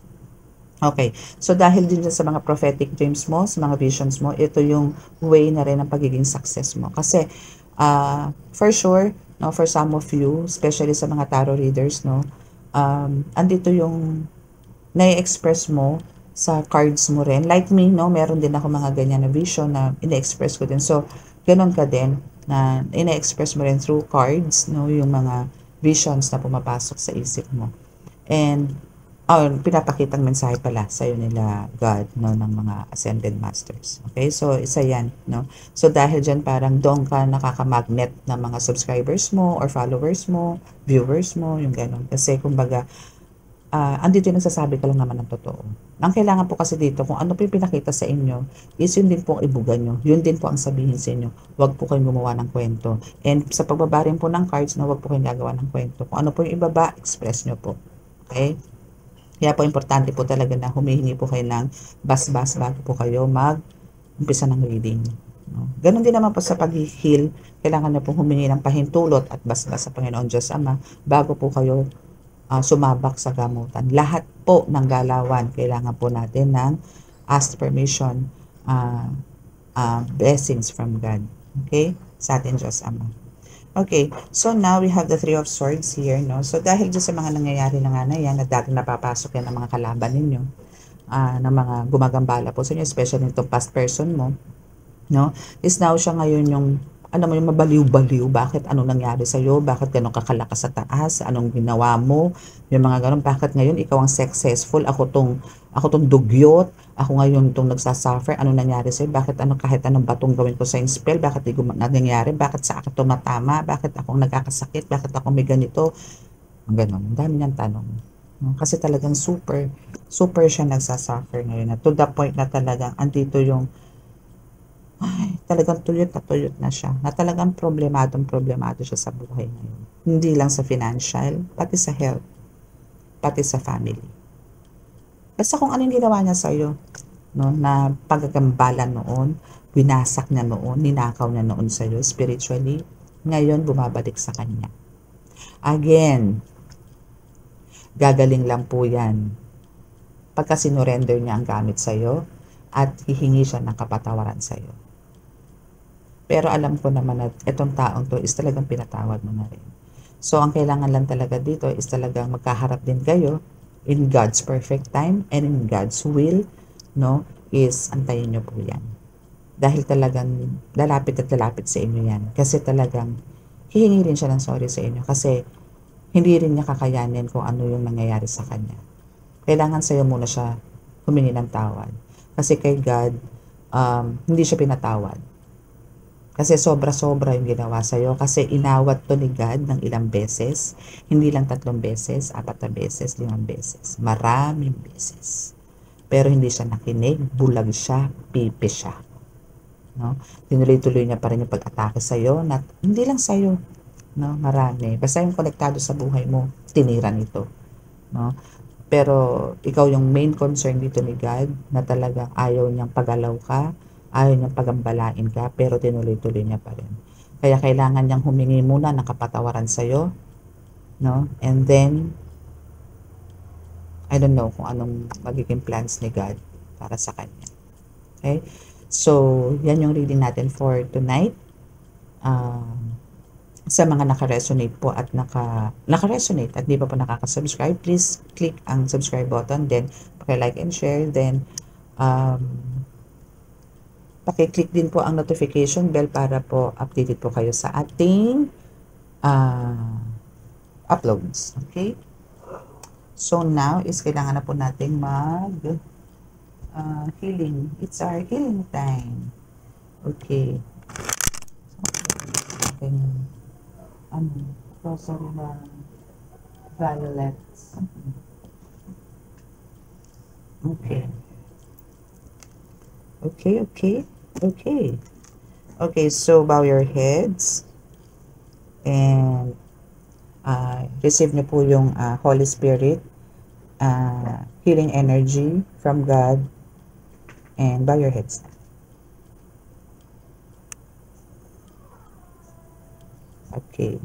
Okay, so dahil din sa mga prophetic dreams mo, sa mga visions mo, ito yung way na rin ng pagiging success mo. Kasi, for sure, no, for some of you, especially sa mga tarot readers, no, andito yung nai-express mo sa cards mo rin. Like me, no, meron din ako mga ganyan na vision na ina-express ko din. So, ganun ka din na ina-express mo rin through cards, no, yung mga visions na pumapasok sa isip mo. And pinapakitang mensahe pala sa iyo nila God, no, ng mga ascended masters. Okay? So, isa yan, no? So, dahil dyan parang doon ka nakaka-magnet ng mga subscribers mo or followers mo, viewers mo, yung ganun. Kasi, kumbaga, andito yung nagsasabi ka lang naman ng totoo. Ang kailangan po kasi dito, kung ano po yung pinakita sa inyo, is yun din po ang ibuga nyo. Yun din po ang sabihin sa inyo. Huwag po kayong gumawa ng kwento. And sa pagbaba rin po ng cards, na huwag po kayong gagawa ng kwento. Kung ano po yung ibaba, express nyo po. Okay? Kaya po importante po talaga na humihingi po kayo ng bas-bas bago po kayo mag-umpisa ng reading. No? Ganon din naman po sa pag-heal, kailangan na po humingi ng pahintulot at bas-bas sa Panginoon Diyos Ama bago po kayo sumabak sa gamutan. Lahat po ng galawan, kailangan po natin ng ask permission, blessings from God. Okay? Sa atin Diyos Ama. Okay, so now we have the Three of Swords here, no? So dahil dyan sa mga nangyayari na nga na yan, na dati napapasok yan ng mga kalaban ninyo, ng mga gumagambala po sa inyo, especially itong past person mo, no? Is now siya ngayon yung, ano mo, yung mabaliw-baliw, bakit anong nangyari sa'yo, bakit ganun kakalakas sa taas, anong ginawa mo, yung mga ganun, bakit ngayon ikaw ang successful, ako tong dugyot, ako ngayon itong nagsasuffer, anong nangyari sa'yo, bakit kahit anong batong gawin ko sa spell, bakit di nangyari, bakit sa akin tumatama, bakit akong nagkakasakit, bakit ako may ganito, ang ganun, ang dami niyang tanong. Kasi talagang super siya nagsasuffer ngayon, to the point na talagang andito yung, talagang tuyot na siya, na talagang problemado siya sa buhay ngayon. Hindi lang sa financial, pati sa health, pati sa family. Basta kung ano yung ginawa niya sa'yo, no, na paggagambala noon, winasak niya noon, ninakaw niya noon sa'yo spiritually, ngayon bumabalik sa kanya. Again, gagaling lang po yan pagka sinurrender niya ang gamit sa'yo at hihingi siya ng kapatawaran sa'yo. Pero alam ko naman na itong taong to is talagang pinatawad mo na rin. So, ang kailangan lang talaga dito is talagang magkaharap din kayo in God's perfect time and in God's will, no, is antayin nyo po yan. Dahil talagang lalapit sa inyo yan. Kasi talagang hihingi rin siya ng sorry sa inyo kasi hindi rin niya kakayanin kung ano yung nangyayari sa kanya. Kailangan sa'yo muna siya humingi ng tawad. Kasi kay God, hindi siya pinatawad. Kasi sobra-sobra yung ginawa sa'yo. Kasi inawat to ni God ng ilang beses. Hindi lang 3 beses, 4 beses, 5 beses. Maraming beses. Pero hindi siya nakinig, bulag siya, pipi siya. No? Tinuloy-tuloy niya pa rin yung pag-atake sa'yo. Hindi lang sa'yo. No? Marami. Basta yung konektado sa buhay mo, tinira nito. No? Pero ikaw yung main concern dito ni God na talagang ayaw niyang pagalaw ka, ayaw niyang pagambalain ka, pero tinuloy-tuloy niya pa rin. Kaya kailangan niyang humingi muna ng kapatawaran sa'yo, no? And then, I don't know kung anong magiging plans ni God para sa kanya. Okay? So, yan yung reading natin for tonight. Sa mga naka-resonate po at naka-resonate at di pa po nakaka-subscribe, please click ang subscribe button, then paki-like and share, then paki-click din po ang notification bell para po updated po kayo sa ating uploads. Okay? So now is kailangan na po nating healing. It's our healing time. Okay. So, rosary na violets. Okay. Okay, so bow your heads and receive niyo po yung Holy Spirit healing energy from God, and bow your heads na. Okay.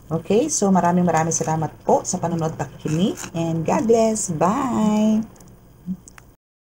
Okay, so maraming salamat po sa panonood at pakikinig and God bless. Bye!